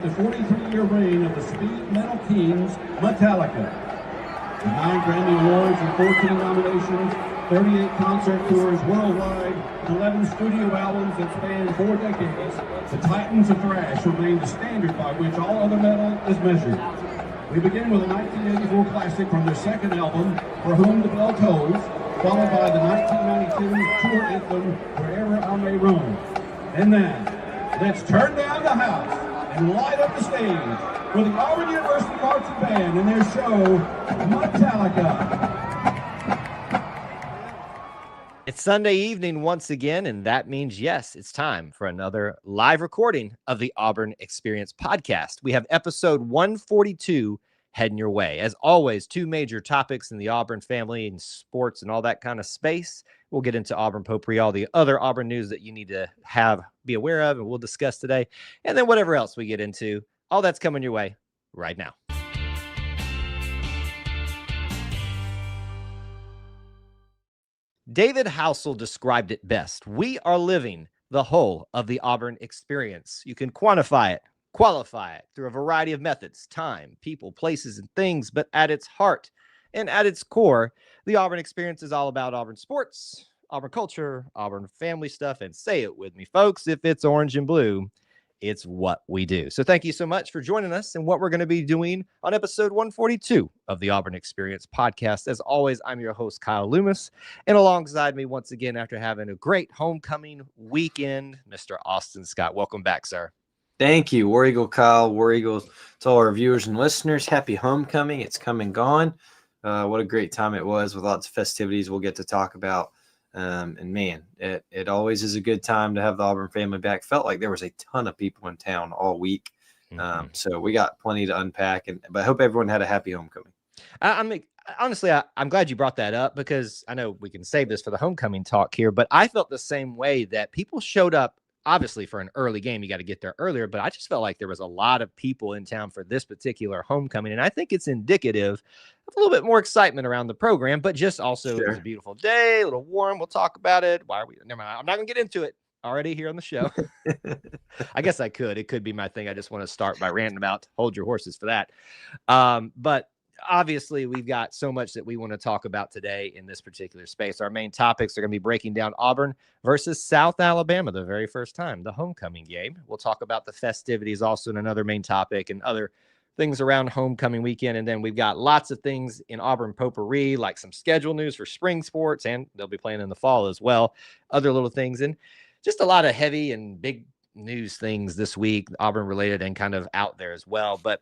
The 43-year reign of the speed metal kings, Metallica. With 9 Grammy Awards and 14 nominations, 38 concert tours worldwide, and 11 studio albums that span 4 decades, the Titans of Thrash remain the standard by which all other metal is measured. We begin with a 1984 classic from their second album, For Whom the Bell Tolls, followed by the 1992 tour anthem, Wherever I May Roam. And then, let's turn down the house and light up the stage for the Auburn University Marching Band and their show, Metallica. It's Sunday evening once again, and that means, yes, it's time for another live recording of the Auburn Experience podcast. We have episode 142 heading your way. As always, 2 major topics in the Auburn family and sports and all that kind of space. We'll get into Auburn potpourri, all the other Auburn news that you need to be aware of, and we'll discuss today. And then whatever else we get into, all that's coming your way right now. David Housel described it best. We are living the whole of the Auburn experience. You can quantify it, qualify it through a variety of methods: time, people, places, and things. But at its heart and at its core, the Auburn experience is all about Auburn sports, Auburn culture, Auburn family stuff. And say it with me, folks, if it's orange and blue, it's what we do. So thank you so much for joining us and what we're going to be doing on episode 142 of the Auburn Experience podcast. As always, I'm your host, Kyle Loomis, and alongside me once again, after having a great homecoming weekend, Mr. Austin Scott. Welcome back, sir. Thank you, War Eagle Kyle, War Eagle to all our viewers and listeners. Happy homecoming. It's come and gone. What a great time it was with lots of festivities we'll get to talk about. And man, it always is a good time to have the Auburn family back. Felt like there was a ton of people in town all week. So we got plenty to unpack, but I hope everyone had a happy homecoming. Honestly, I'm glad you brought that up, because I know we can save this for the homecoming talk here, but I felt the same way, that people showed up. Obviously, for an early game, you got to get there earlier, but I just felt like there was a lot of people in town for this particular homecoming. And I think it's indicative of a little bit more excitement around the program, but just also It was a beautiful day, a little warm. We'll talk about it. Never mind. I'm not going to get into it already here on the show. I guess I could. It could be my thing. I just want to start by ranting about hold your horses for that. But obviously, we've got so much that we want to talk about today in this particular space. Our main topics are going to be breaking down Auburn versus South Alabama, the very first time, the homecoming game. We'll talk about the festivities also in another main topic, and other things around homecoming weekend. And then we've got lots of things in Auburn potpourri, like some schedule news for spring sports, and they'll be playing in the fall as well. Other little things, and just a lot of heavy and big news things this week, Auburn related and kind of out there as well. But,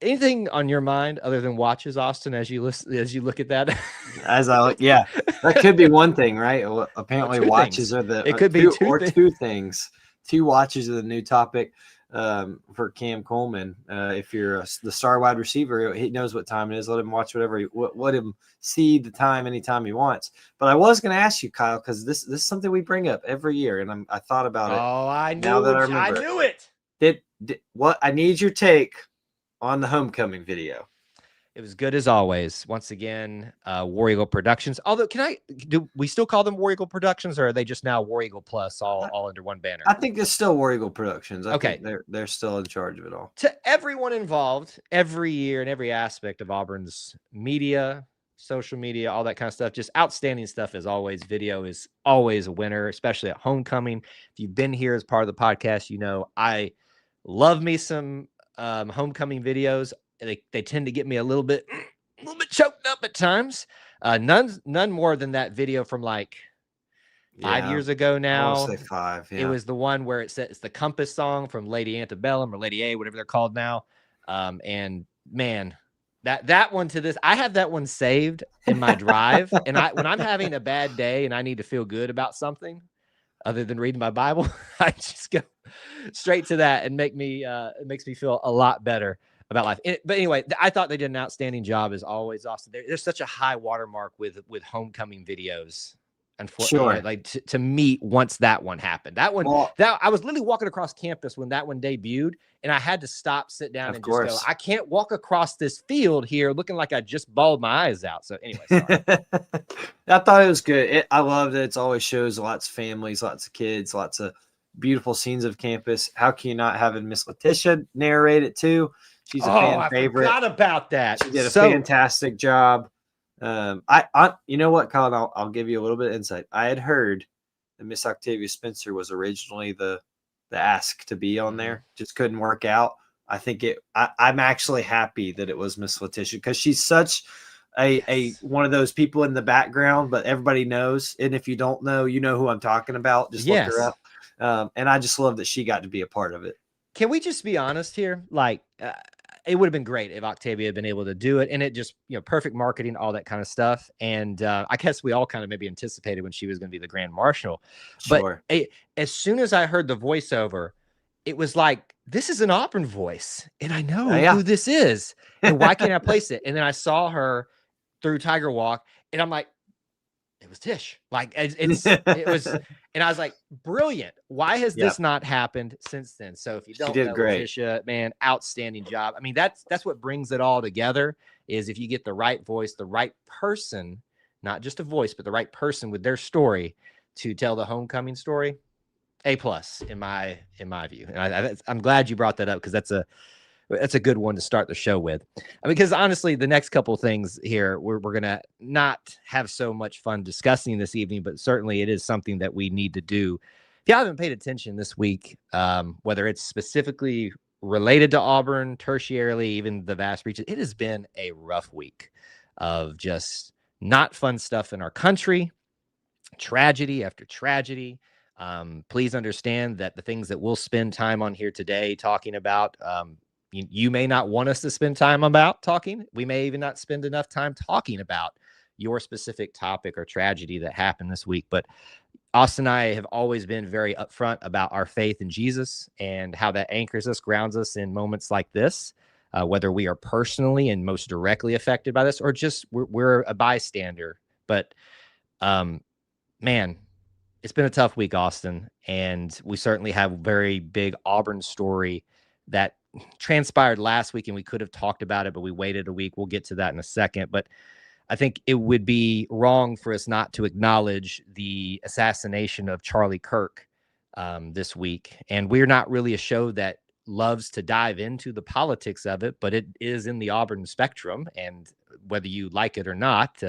anything on your mind other than watches, Austin, as you look at that? That could be one thing, right? Well, apparently watches things are it could be two things. 2 watches are the new topic for Cam Coleman. If you're the star wide receiver, he knows what time it is. Let him watch whatever. Let him see the time anytime he wants. But I was going to ask you, Kyle, because this is something we bring up every year, and I thought about it. Oh, I knew it. What I need your take on the homecoming video. It was good as always. Once again, War Eagle Productions. Although, do we still call them War Eagle Productions, or are they just now War Eagle Plus, all under one banner? I think it's still War Eagle Productions. I think they're still in charge of it all. To everyone involved, every year in every aspect of Auburn's media, social media, all that kind of stuff, just outstanding stuff as always. Video is always a winner, especially at homecoming. If you've been here as part of the podcast, I love me some homecoming videos. They tend to get me a little bit choked up at times. None more than that video from like 5 years ago now. I want to say 5. Yeah. It was the one where it's the Compass song from Lady Antebellum, or Lady A, whatever they're called now. And man, that one to this, I have that one saved in my drive. And when I'm having a bad day and I need to feel good about something other than reading my Bible, I just go straight to that, and it makes me feel a lot better about life. But anyway, I thought they did an outstanding job as always, Austin. There's such a high watermark with homecoming videos. Unfortunately, like to meet once that one happened. I was literally walking across campus when that one debuted, and I had to stop, sit down, and just go, I can't walk across this field here looking like I just bawled my eyes out. So anyway, sorry. I thought it was good. I loved it. It always shows lots of families, lots of kids, lots of beautiful scenes of campus. How can you not have Miss Letitia narrate it too? She's a fan I favorite. forgot about that. She did a fantastic job. You know what, Colin? I'll give you a little bit of insight. I had heard that Miss Octavia Spencer was originally the ask to be on there, just couldn't work out. I think I'm actually happy that it was Miss Letitia, because she's such a one of those people in the background, but everybody knows. And if you don't know, you know who I'm talking about. Just look her up. And I just love that she got to be a part of it. Can we just be honest here? Like, it would have been great if Octavia had been able to do it, and it just, perfect marketing, all that kind of stuff. And I guess we all kind of maybe anticipated when she was going to be the grand marshal. Sure. But as soon as I heard the voiceover, it was like, this is an Auburn voice, and I know who this is, and why can't I place it? And then I saw her through Tiger Walk, and I'm like, it was Tish. Like, it was, and I was like, brilliant. Why has this not happened since then? So if you don't know, Letitia, man, outstanding job. I mean, that's what brings it all together, is if you get the right voice, the right person, not just a voice, but the right person with their story to tell the homecoming story. A+ in my view. And I'm glad you brought that up, because that's a good one to start the show with. Because honestly, the next couple things here, we're going to not have so much fun discussing this evening, but certainly it is something that we need to do. If you haven't paid attention this week, whether it's specifically related to Auburn, tertiarily, even the vast reaches, it has been a rough week of just not fun stuff in our country, tragedy after tragedy. Please understand that the things that we'll spend time on here today talking about, you may not want us to spend time about talking. We may even not spend enough time talking about your specific topic or tragedy that happened this week. But Austin and I have always been very upfront about our faith in Jesus and how that anchors us, grounds us in moments like this, whether we are personally and most directly affected by this, or just we're a bystander. But man, it's been a tough week, Austin, and we certainly have a very big Auburn story that transpired last week, and we could have talked about it, but we waited a week. We'll get to that in a second. But I think it would be wrong for us not to acknowledge the assassination of Charlie Kirk this week. And we're not really a show that loves to dive into the politics of it, but it is in the Auburn spectrum. And whether you like it or not,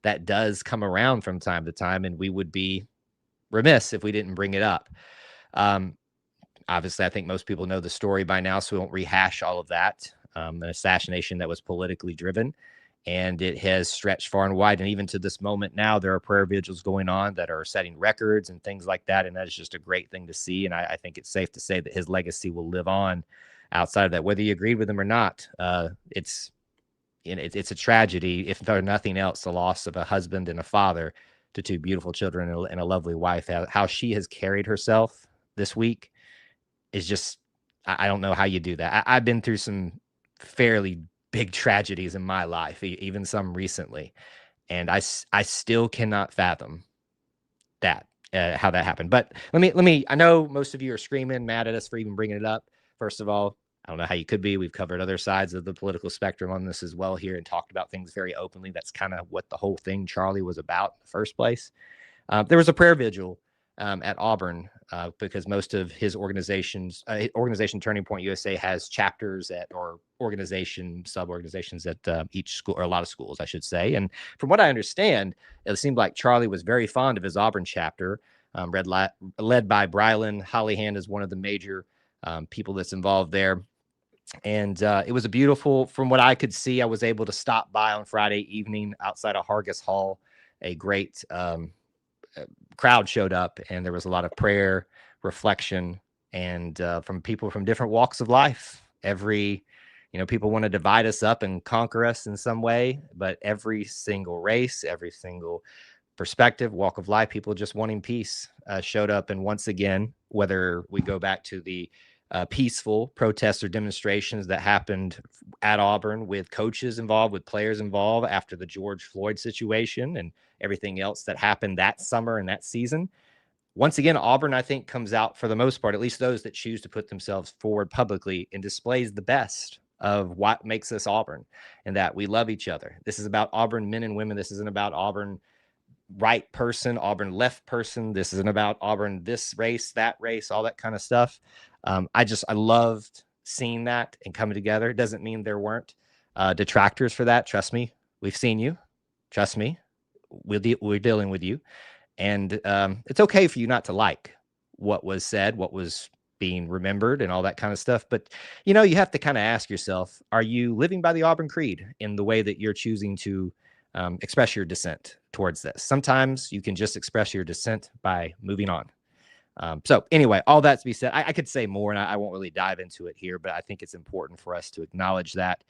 that does come around from time to time, and we would be remiss if we didn't bring it up. Obviously, I think most people know the story by now, so we won't rehash all of that. An assassination that was politically driven, and it has stretched far and wide. And even to this moment now, there are prayer vigils going on that are setting records and things like that. And that is just a great thing to see. And I think it's safe to say that his legacy will live on outside of that, whether you agreed with him or not. It's a tragedy, if for nothing else, the loss of a husband and a father to two beautiful children and a lovely wife. How she has carried herself this week is just, I don't know how you do that. I've been through some fairly big tragedies in my life, even some recently, and I still cannot fathom that, how that happened. But let me, I know most of you are screaming, mad at us for even bringing it up. First of all, I don't know how you could be. We've covered other sides of the political spectrum on this as well here and talked about things very openly. That's kind of what the whole thing, Charlie, was about in the first place. There was a prayer vigil at Auburn because most of his organization Turning Point USA has chapters or sub-organizations at each school, or a lot of schools, I should say. And from what I understand, it seemed like Charlie was very fond of his Auburn chapter, led by Brylan Hollyhand is one of the major people that's involved there. And it was a beautiful, from what I could see, I was able to stop by on Friday evening outside of Hargis Hall. A great crowd showed up, and there was a lot of prayer, reflection, and from people from different walks of life. People want to divide us up and conquer us in some way, but every single race, every single perspective, walk of life, people just wanting peace showed up. And once again, whether we go back to the peaceful protests or demonstrations that happened at Auburn with coaches involved, with players involved after the George Floyd situation and everything else that happened that summer and that season. Once again, Auburn, I think, comes out for the most part, at least those that choose to put themselves forward publicly, and displays the best of what makes us Auburn, and that we love each other. This is about Auburn men and women. This isn't about Auburn right person, Auburn left person. This isn't about Auburn this race, that race, all that kind of stuff. I loved seeing that and coming together. It doesn't mean there weren't detractors for that. Trust me, we've seen you. Trust me, we're dealing with you. And it's okay for you not to like what was said, what was being remembered, and all that kind of stuff. But, you have to kind of ask yourself, are you living by the Auburn Creed in the way that you're choosing to express your dissent towards this? Sometimes you can just express your dissent by moving on. So anyway, all that to be said, I could say more, and I won't really dive into it here, but I think it's important for us to acknowledge that,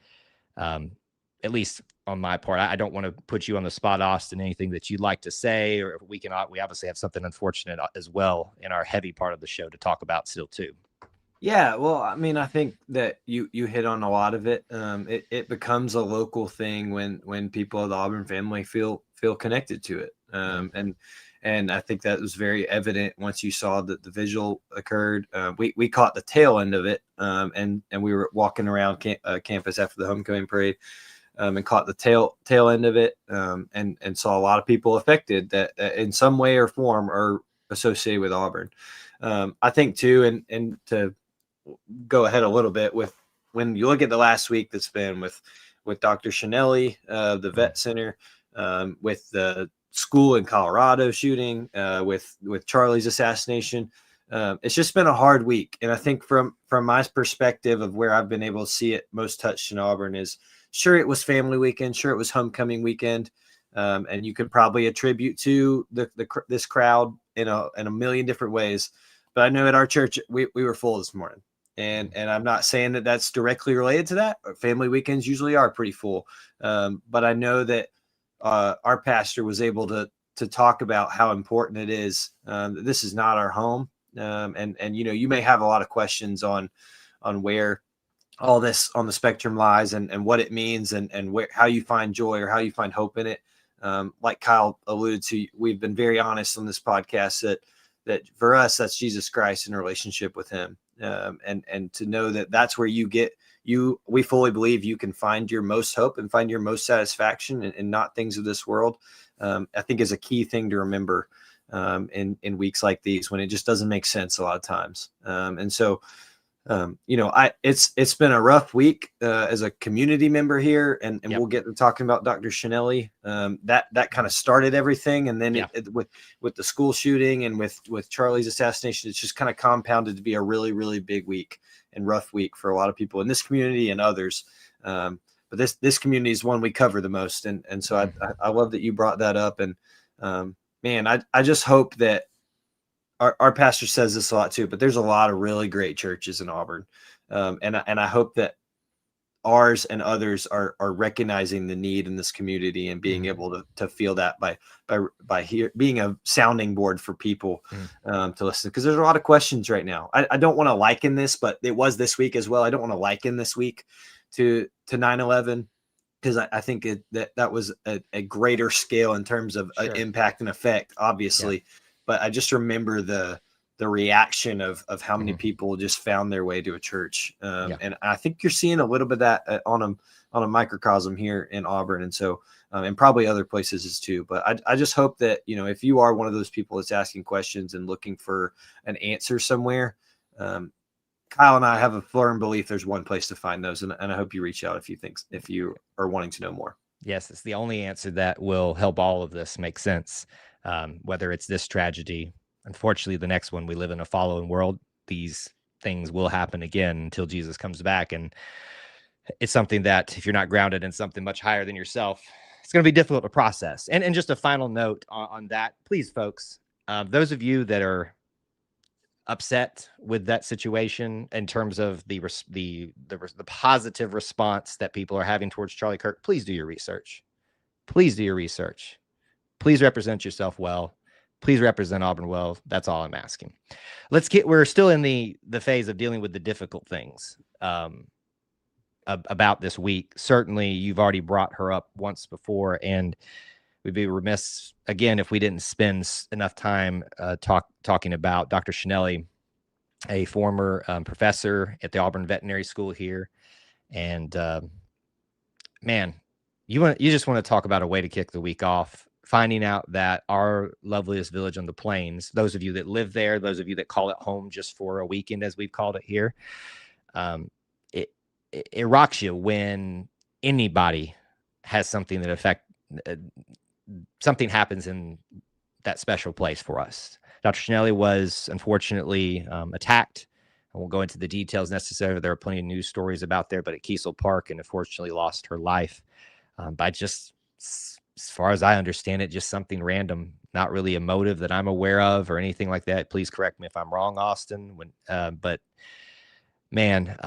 at least on my part. I don't want to put you on the spot, Austin, anything that you'd like to say, or we obviously have something unfortunate as well in our heavy part of the show to talk about still too. Yeah, well, I mean, I think that you hit on a lot of it. It becomes a local thing when people of the Auburn family feel connected to it. And I think that was very evident once you saw that the visual occurred. We caught the tail end of it, and we were walking around campus after the homecoming parade, and caught the tail end of it, and saw a lot of people affected that in some way or form are associated with Auburn. I think too, and to go ahead a little bit, with when you look at the last week that's been with Dr. Chanelli, the vet center, with the school in Colorado shooting, with Charlie's assassination, it's just been a hard week. And I think from my perspective of where I've been able to see it most touched in Auburn is, sure, it was family weekend, sure, it was homecoming weekend, and you could probably attribute to this crowd in a million different ways. But I know at our church we were full this morning. And I'm not saying that that's directly related to that. Family weekends usually are pretty full. But I know that our pastor was able to talk about how important it is. That this is not our home. And you may have a lot of questions on where all this on the spectrum lies, and what it means, and how you find joy or how you find hope in it. Like Kyle alluded to, we've been very honest on this podcast that for us, that's Jesus Christ and a relationship with him. And to know that that's where we fully believe you can find your most hope and find your most satisfaction, and not things of this world. I think is a key thing to remember in weeks like these, when it just doesn't make sense a lot of times. And so, it's been a rough week as a community member here, and Yep. We'll get to talking about Dr. Chanelli. That kind of started everything, and then with the school shooting and with Charlie's assassination, it's just kind of compounded to be a really, really big week and rough week for a lot of people in this community and others. But this community is one we cover the most, and so I love that you brought that up. And man, I just hope that. Our pastor says this a lot too, but there's a lot of really great churches in Auburn. And I hope that ours and others are recognizing the need in this community, and being able to feel that by being a sounding board for people to listen. Because there's a lot of questions right now. I don't want to liken this, but it was this week as well. I don't want to liken this week to 9/11. Because I think that was a greater scale in terms of impact and effect, obviously. Yeah. But I just remember the reaction of how many people just found their way to a church. And I think you're seeing a little bit of that on a microcosm here in Auburn. And so, and probably other places too. But I just hope that, if you are one of those people that's asking questions and looking for an answer somewhere, Kyle and I have a firm belief there's one place to find those. And I hope you reach out if you are wanting to know more. Yes, it's the only answer that will help all of this make sense. Whether it's this tragedy, unfortunately, the next one, we live in a fallen world. These things will happen again until Jesus comes back. And it's something that, if you're not grounded in something much higher than yourself, it's going to be difficult to process. And just a final note on that, please, folks, those of you that are upset with that situation in terms of the positive response that people are having towards Charlie Kirk, please do your research. Please do your research. Please represent yourself well. Please represent Auburn well. That's all I'm asking. We're still in the phase of dealing with the difficult things about this week. Certainly, you've already brought her up once before, and we'd be remiss again if we didn't spend enough time talking about Dr. Chanelli, a former professor at the Auburn Veterinary School here. And man, you just want to talk about a way to kick the week off finding out that our loveliest village on the plains, those of you that live there, those of you that call it home just for a weekend, as we've called it here, it rocks you when anybody has something that something happens in that special place for us. Dr. Schnelly was unfortunately attacked. I won't go into the details necessarily. There are plenty of news stories about there, but at Kiesel Park, and unfortunately lost her life by just, as far as I understand it, just something random, not really a motive that I'm aware of or anything like that. Please correct me if I'm wrong, Austin. But man,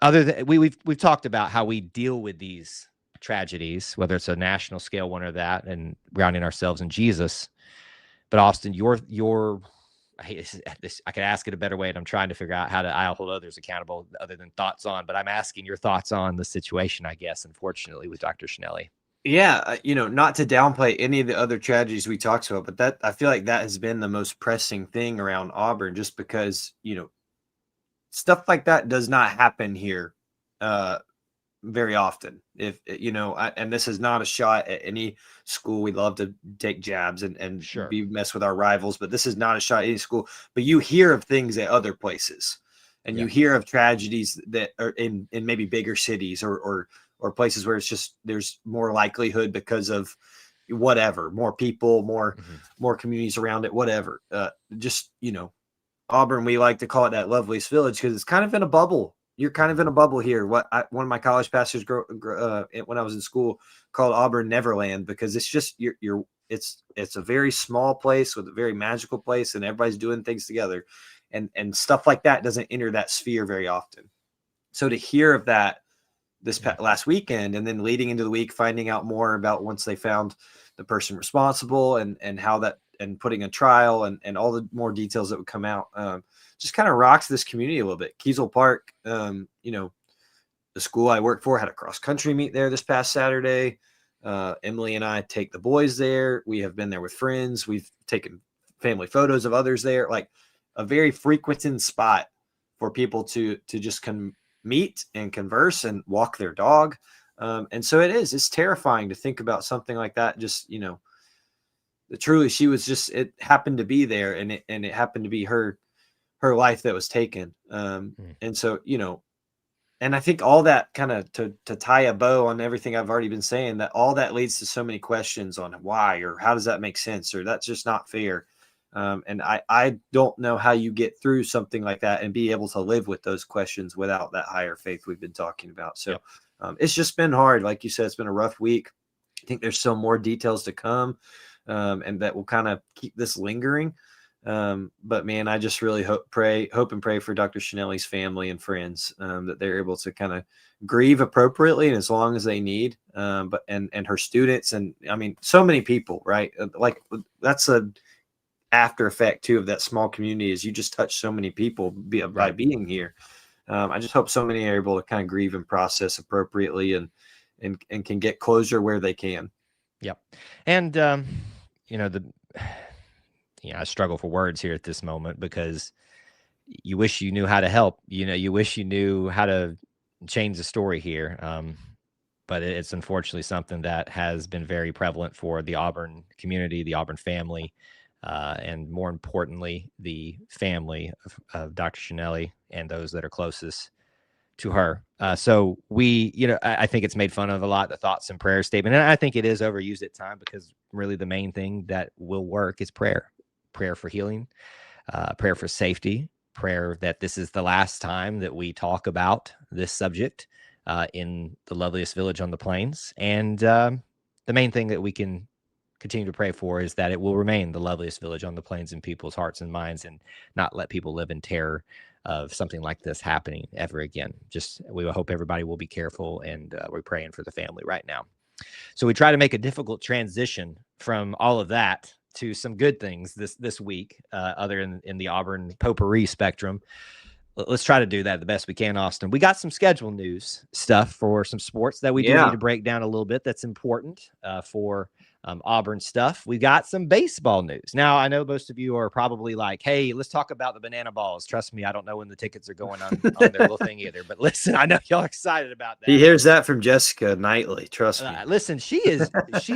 other than we've talked about how we deal with these tragedies, whether it's a national scale one or that, and grounding ourselves in Jesus. But Austin, I hate this. I could ask it a better way, and I'm trying to figure out how I'll hold others accountable other than thoughts on. But I'm asking your thoughts on the situation, I guess, unfortunately, with Dr. Schnelly. Yeah, not to downplay any of the other tragedies we talked about, but that I feel like that has been the most pressing thing around Auburn, just because stuff like that does not happen here very often. If and this is not a shot at any school. We love to take jabs and Sure. mess with our rivals, but this is not a shot at any school. But you hear of things at other places, and you hear of tragedies that are in maybe bigger cities or places where it's just there's more likelihood because of whatever, more people, more communities around it, whatever. Auburn, we like to call it that loveliest village because it's kind of in a bubble. You're kind of in a bubble here. One of my college pastors when I was in school called Auburn Neverland, because it's just it's a very small place with a very magical place, and everybody's doing things together, and stuff like that doesn't enter that sphere very often. So to hear of that this last weekend, and then leading into the week, finding out more about once they found the person responsible and how that, and putting a trial and all the more details that would come out, just kind of rocks this community a little bit. Kiesel Park, the school I work for had a cross country meet there this past Saturday. Emily and I take the boys there. We have been there with friends. We've taken family photos of others there, like a very frequented spot for people to just meet and converse and walk their dog. And so it's terrifying to think about something like that. Just, truly, she was just, it happened to be there, and it happened to be her life that was taken. And so, and I think all that kind of to tie a bow on everything I've already been saying, that all that leads to so many questions on why, or how does that make sense? Or that's just not fair. And I don't know how you get through something like that and be able to live with those questions without that higher faith we've been talking about. So it's just been hard. Like you said, it's been a rough week. I think there's still more details to come, and that will kind of keep this lingering. But man, I just really hope and pray for Dr. Schnelly's family and friends, that they're able to kind of grieve appropriately and as long as they need. But her students, and I mean, so many people, right? Like that's a after effect too of that small community, is you just touch so many people by being here. I just hope so many are able to kind of grieve and process appropriately and can get closure where they can. Yep. And I struggle for words here at this moment, because you wish you knew how to help. You wish you knew how to change the story here. But it's unfortunately something that has been very prevalent for the Auburn community, the Auburn family, and more importantly, the family of Dr. Schnelly and those that are closest to her. So I think it's made fun of a lot, the thoughts and prayer statement. And I think it is overused at time, because really the main thing that will work is prayer for healing, prayer for safety, prayer that this is the last time that we talk about this subject in the loveliest village on the plains. And the main thing that we can continue to pray for is that it will remain the loveliest village on the plains in people's hearts and minds, and not let people live in terror of something like this happening ever again. We hope everybody will be careful, and we're praying for the family right now. So we try to make a difficult transition from all of that to some good things this week, other in the Auburn potpourri spectrum. Let's try to do that the best we can, Austin. We got some schedule news stuff for some sports that we do need to break down a little bit. That's important for Auburn stuff. We got some baseball news. Now, I know most of you are probably like, hey, let's talk about the banana balls. Trust me, I don't know when the tickets are going on their little thing either. But listen, I know y'all are excited about that. He hears that from Jessica nightly. Trust me. Listen, she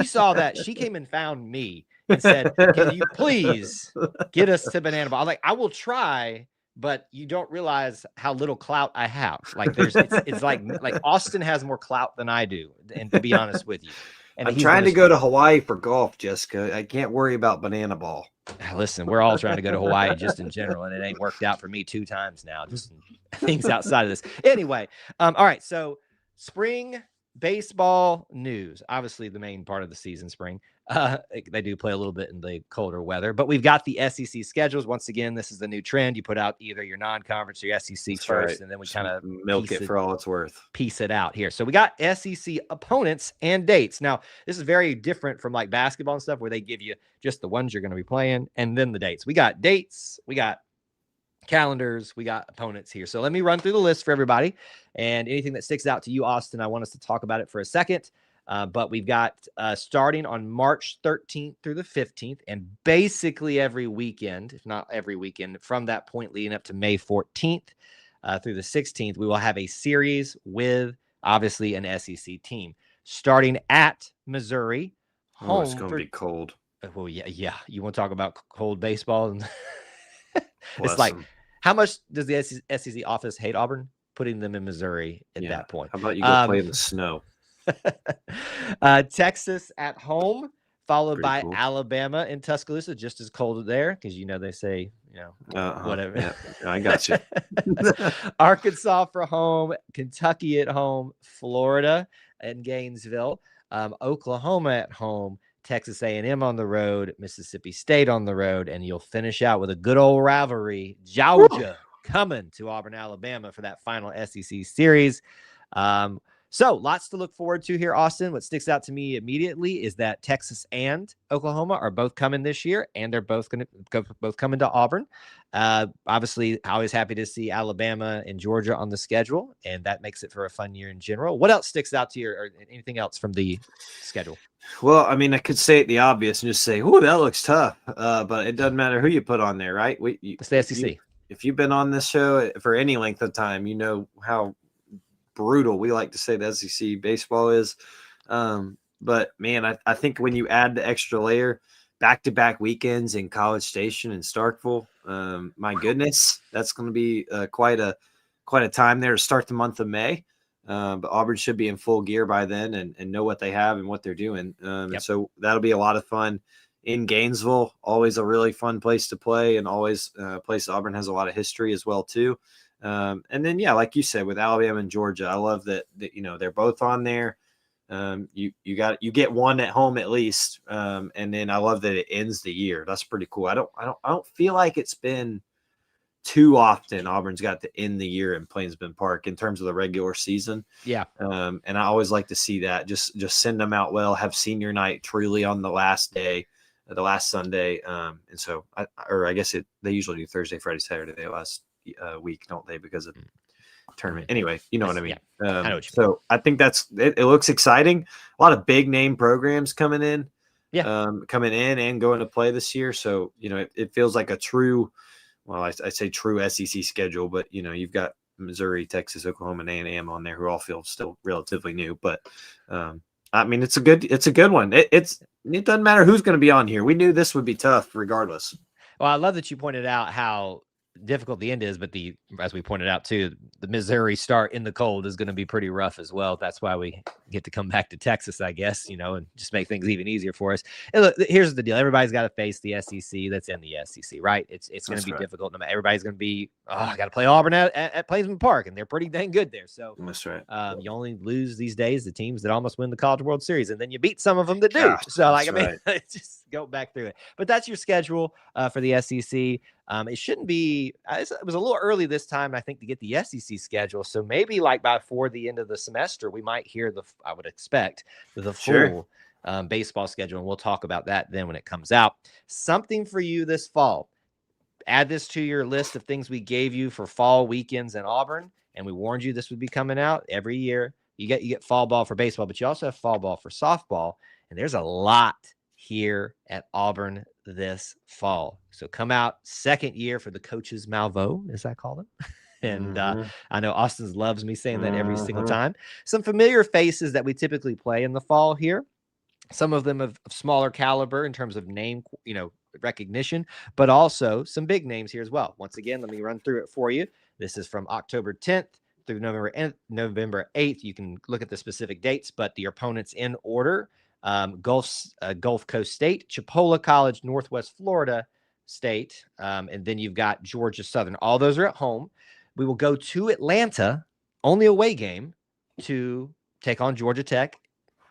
saw that. She came and found me and said, can you please get us to banana ball? I'm like, I will try, but you don't realize how little clout I have. Like it's like Austin has more clout than I do. And to be honest with you. And I'm trying to go to Hawaii for golf, Jessica. I can't worry about banana ball. Listen, we're all trying to go to Hawaii just in general, and it ain't worked out for me 2 times now. Just things outside of this. Anyway, all right. So spring baseball news. Obviously, the main part of the season, spring. They do play a little bit in the colder weather, but we've got the SEC schedules. Once again, this is the new trend. You put out either your non-conference or your SEC That's first, right. and then we kind of milk it for all it's worth. Piece it out here. So we got SEC opponents and dates. Now, this is very different from like basketball and stuff where they give you just the ones you're going to be playing and then the dates. We got dates, we got calendars, we got opponents here. So let me run through the list for everybody, and anything that sticks out to you, Austin, I want us to talk about it for a second. But we've got starting on March 13th through the 15th, and basically every weekend, if not every weekend, from that point leading up to May 14th through the 16th, we will have a series with obviously an SEC team. Starting at Missouri, home. It's going to be cold. Well, yeah. You want to talk about cold baseball? It's Bless like, them. how much does the SEC office hate Auburn? Putting them in Missouri at that point. How about you go play in the snow? Texas at home, followed Pretty by cool. Alabama in Tuscaloosa, just as cold there, because they say, whatever. Yeah, I got you. Arkansas for home, Kentucky at home, Florida and Gainesville, Oklahoma at home, Texas A&M on the road, Mississippi State on the road, and you'll finish out with a good old rivalry, Georgia coming to Auburn, Alabama for that final SEC series. So lots to look forward to here, Austin. What sticks out to me immediately is that Texas and Oklahoma are both coming this year, and they're both going to both coming to Auburn. Obviously, always happy to see Alabama and Georgia on the schedule, and that makes it for a fun year in general. What else sticks out to you, or anything else from the schedule? Well, I mean, I could say it the obvious and just say, "Oh, that looks tough," but it doesn't matter who you put on there, right? It's the SEC. If you've been on this show for any length of time, you know how brutal we like to say the SEC baseball is. But man, I think when you add the extra layer, back-to-back weekends in College Station and Starkville, my goodness, that's going to be quite a time there to start the month of May. But Auburn should be in full gear by then and know what they have and what they're doing. And so that'll be a lot of fun in Gainesville. Always a really fun place to play, and always a place Auburn has a lot of history as well too. And then, like you said, with Alabama and Georgia, I love that they're both on there. You get one at home at least. And then I love that it ends the year. That's pretty cool. I don't feel like it's been too often Auburn's got to end the year in Plainsman Park in terms of the regular season. Yeah. And I always like to see that. Just send them out well, have senior night truly on the last day, the last Sunday. And so I guess they usually do Thursday, Friday, Saturday last week, don't they, because of tournament? Anyway, you know what I mean. I know what you mean. I think it looks exciting. A lot of big name programs coming in and going to play this year. So it feels like a true, well, I say true SEC schedule, but you've got Missouri, Texas, Oklahoma, and A&M on there who all feel still relatively new. But I mean, it's a good one. It doesn't matter who's going to be on here. We knew this would be tough regardless. Well, I love that you pointed out how difficult the end is, but as we pointed out too, the Missouri start in the cold is going to be pretty rough as well. That's why we get to come back to Texas, I guess, and just make things even easier for us. And look, here's the deal: everybody's got to face the SEC. That's in the SEC, right? It's going to be difficult. Everybody's going to be, I got to play Auburn at Plainsman Park, and they're pretty dang good there. So that's right. You only lose these days the teams that almost win the College World Series, and then you beat some of them that do. Gosh, so just go back through it. But that's your schedule for the SEC. It shouldn't be. It was a little early this time, I think, to get the SEC schedule. So maybe before the end of the semester, we might hear I would expect the full baseball schedule, and we'll talk about that then when it comes out. Something for you this fall. Add this to your list of things we gave you for fall weekends in Auburn, and we warned you this would be coming out every year. You get fall ball for baseball, but you also have fall ball for softball, and there's a lot here at Auburn this fall. So come out, second year for the coaches Malvo, as I call them. And I know Austin loves me saying that every single time. Some familiar faces that we typically play in the fall here. Some of them of smaller caliber in terms of name, recognition, but also some big names here as well. Once again, let me run through it for you. This is from October 10th through November 8th. You can look at the specific dates, but the opponents in order: Gulf Coast State, Chipola College, Northwest Florida State, and then you've got Georgia Southern. All those are at home. We will go to Atlanta, only away game, to take on Georgia Tech.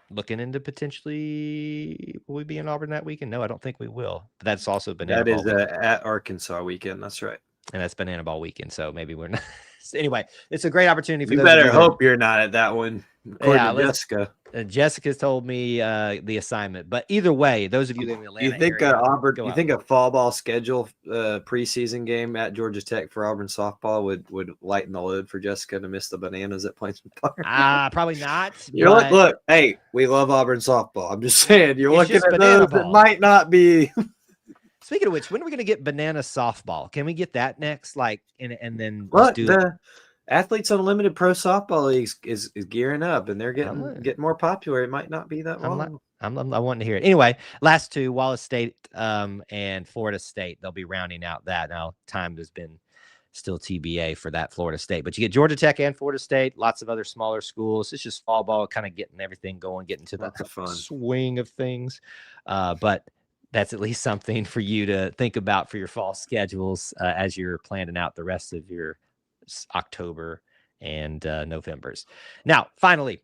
Looking into potentially, will we be in Auburn that weekend? No, I don't think we will. But that's also Banana Ball weekend. At Arkansas weekend. That's right. And that's Banana Ball weekend, so maybe we're not. Anyway, it's a great opportunity for you those better hope you're not at that one. Yeah, Jessica. Jessica's told me the assignment, but either way, those of you in the Atlanta you think area, Auburn? You think a fall ball schedule preseason game at Georgia Tech for Auburn softball would lighten the load for Jessica to miss the bananas at Plainsman Park? Probably not. Look, hey, we love Auburn softball. I'm just saying, you're looking at those that might not be. Speaking of which, when are we going to get banana softball? Can we get that next? And then look, the Athletes Unlimited Pro Softball League is gearing up, and they're getting more popular. It might not be that long. I'm wanting to hear it. Anyway, last two, Wallace State and Florida State. They'll be rounding out that. Now, time has been still TBA for that Florida State. But you get Georgia Tech and Florida State, lots of other smaller schools. It's just fall ball, kind of getting everything going, getting to the swing of things. But that's at least something for you to think about for your fall schedules as you're planning out the rest of your October and Novembers. Now, finally,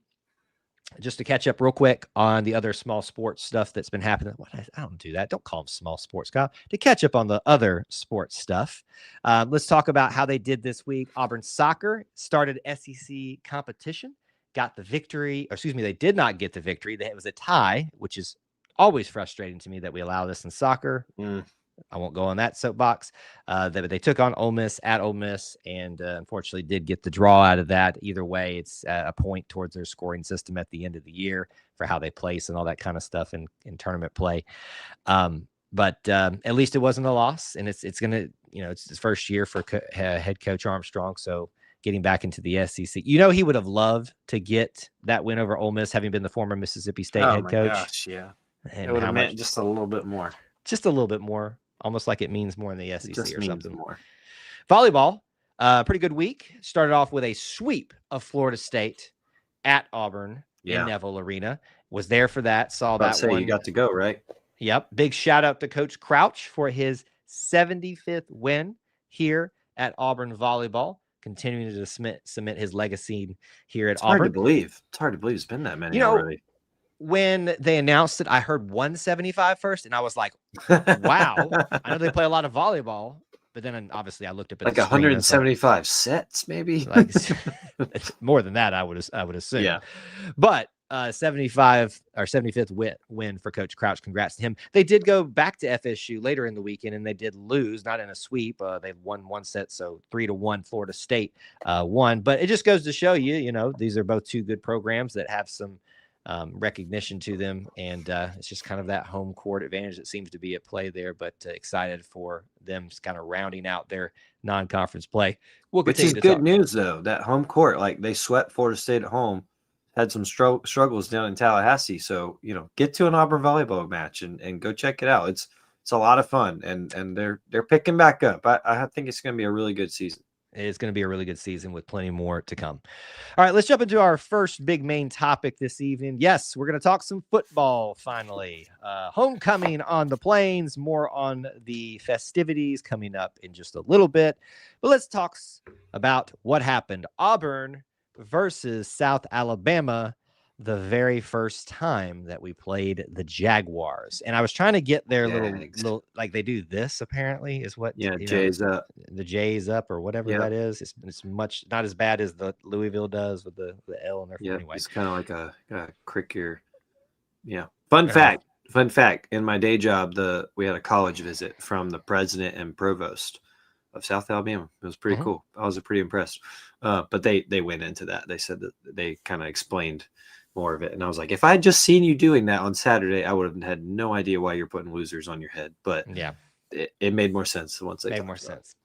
just to catch up real quick on the other small sports stuff that's been happening. I don't do that. Don't call them small sports, Kyle. To catch up on the other sports stuff, let's talk about how they did this week. Auburn soccer started SEC competition, got the victory. Or excuse me, they did not get the victory. It was a tie, which is always frustrating to me that we allow this in soccer. I won't go on that soapbox. They took on Ole Miss at Ole Miss, and unfortunately did get the draw out of that. Either way, it's a point towards their scoring system at the end of the year for how they place and all that kind of stuff in tournament play. But at least it wasn't a loss, and it's gonna, it's his first year for head coach Armstrong, so getting back into the SEC. He would have loved to get that win over Ole Miss, having been the former Mississippi State head coach. Gosh, yeah, and it would have meant just a little bit more. Just a little bit more. Almost like it means more in the SEC or something. More. Volleyball, pretty good week. Started off with a sweep of Florida State at Auburn in Neville Arena. Was there for that. Saw that one. You got to go, right? Yep. Big shout out to Coach Crouch for his 75th win here at Auburn Volleyball, continuing to cement his legacy here at Auburn. Hard to believe. It's hard to believe it's been that many already. When they announced it, I heard 175 first, and I was like, wow. I know they play a lot of volleyball, but then obviously I looked up at like 175 sets, maybe. Like it's more than that, I would assume. Yeah. But 75 or 75th win for Coach Crouch. Congrats to him. They did go back to FSU later in the weekend, and they did lose, not in a sweep. They won one set, so 3-1 Florida State won. But it just goes to show you, these are both two good programs that have some recognition to them, and it's just kind of that home court advantage that seems to be at play there. But excited for them kind of rounding out their non-conference play. Which is good news, though, that home court, like they swept Florida State at home, had some struggles down in Tallahassee. So get to an Auburn volleyball match and go check it out. It's a lot of fun, and they're picking back up. I think it's going to be a really good season. It's going to be a really good season with plenty more to come. All right, let's jump into our first big main topic this evening. Yes, we're going to talk some football finally. Homecoming on the Plains, more on the festivities coming up in just a little bit. But let's talk about what happened. Auburn versus South Alabama, the very first time that we played the Jaguars. And I was trying to get their little like they do this, apparently, is what J's up. The J's up or whatever that is. It's much not as bad as the Louisville does with the L in their anyway. It's kind of like a cricker. Yeah. Fun fact. In my day job, we had a college visit from the president and provost of South Alabama. It was pretty cool. I was pretty impressed. But they went into that. They said that they kind of explained more of it. And I was like, if I had just seen you doing that on Saturday, I would have had no idea why you're putting losers on your head. But Yeah, it made more sense once they made more sense.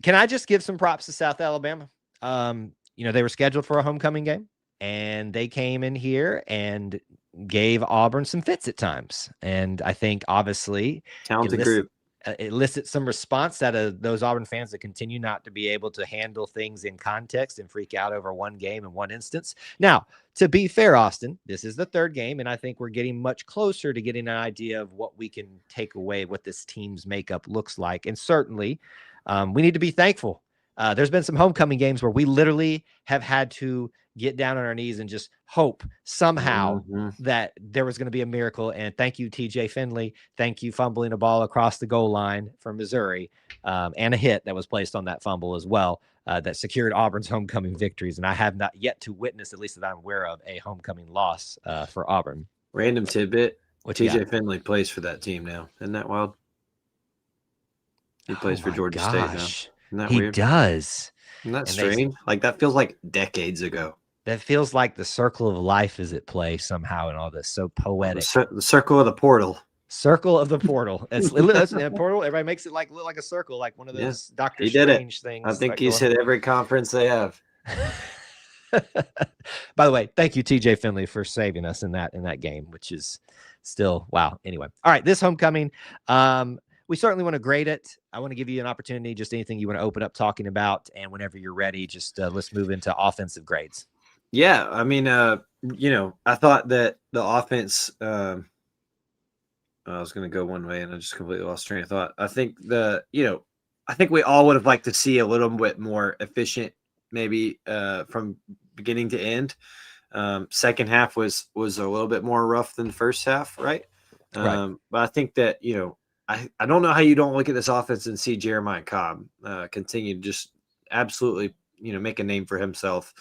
Can I just give some props to South Alabama? They were scheduled for a homecoming game, and they came in here and gave Auburn some fits at times. And I think obviously talented group. It elicits some response out of those Auburn fans that continue not to be able to handle things in context and freak out over one game in one instance. Now, to be fair, Austin, this is the third game, and I think we're getting much closer to getting an idea of what we can take away, what this team's makeup looks like. And certainly, we need to be thankful. There's been some homecoming games where we literally have had to get down on our knees and just hope somehow that there was going to be a miracle. And thank you, TJ Finley. Thank you, fumbling a ball across the goal line from Missouri, and a hit that was placed on that fumble as well, that secured Auburn's homecoming victories. And I have not yet to witness, at least that I'm aware of, a homecoming loss for Auburn. Random tidbit. What TJ Finley plays for that team now. Isn't that wild? He plays for Georgia State now. Isn't that weird? He does. Isn't that strange? Like, that feels like decades ago. That feels like the circle of life is at play somehow in all this. So poetic. The circle of the portal. Circle of the portal. It's a portal. Everybody makes it look like a circle, like one of those Doctor Strange things. I think he's hit every conference they have. By the way, thank you, TJ Finley, for saving us in that game, which is still wow. Anyway, all right, this homecoming. We certainly want to grade it. I want to give you an opportunity, just anything you want to open up talking about, and whenever you're ready, just let's move into offensive grades. Yeah, I mean, I thought that the offense. I was going to go one way, and I just completely lost train of thought. I think I think we all would have liked to see a little bit more efficient, maybe from beginning to end. Second half was a little bit more rough than the first half, right? But I think that I don't know how you don't look at this offense and see Jeremiah Cobb continue to just absolutely make a name for himself.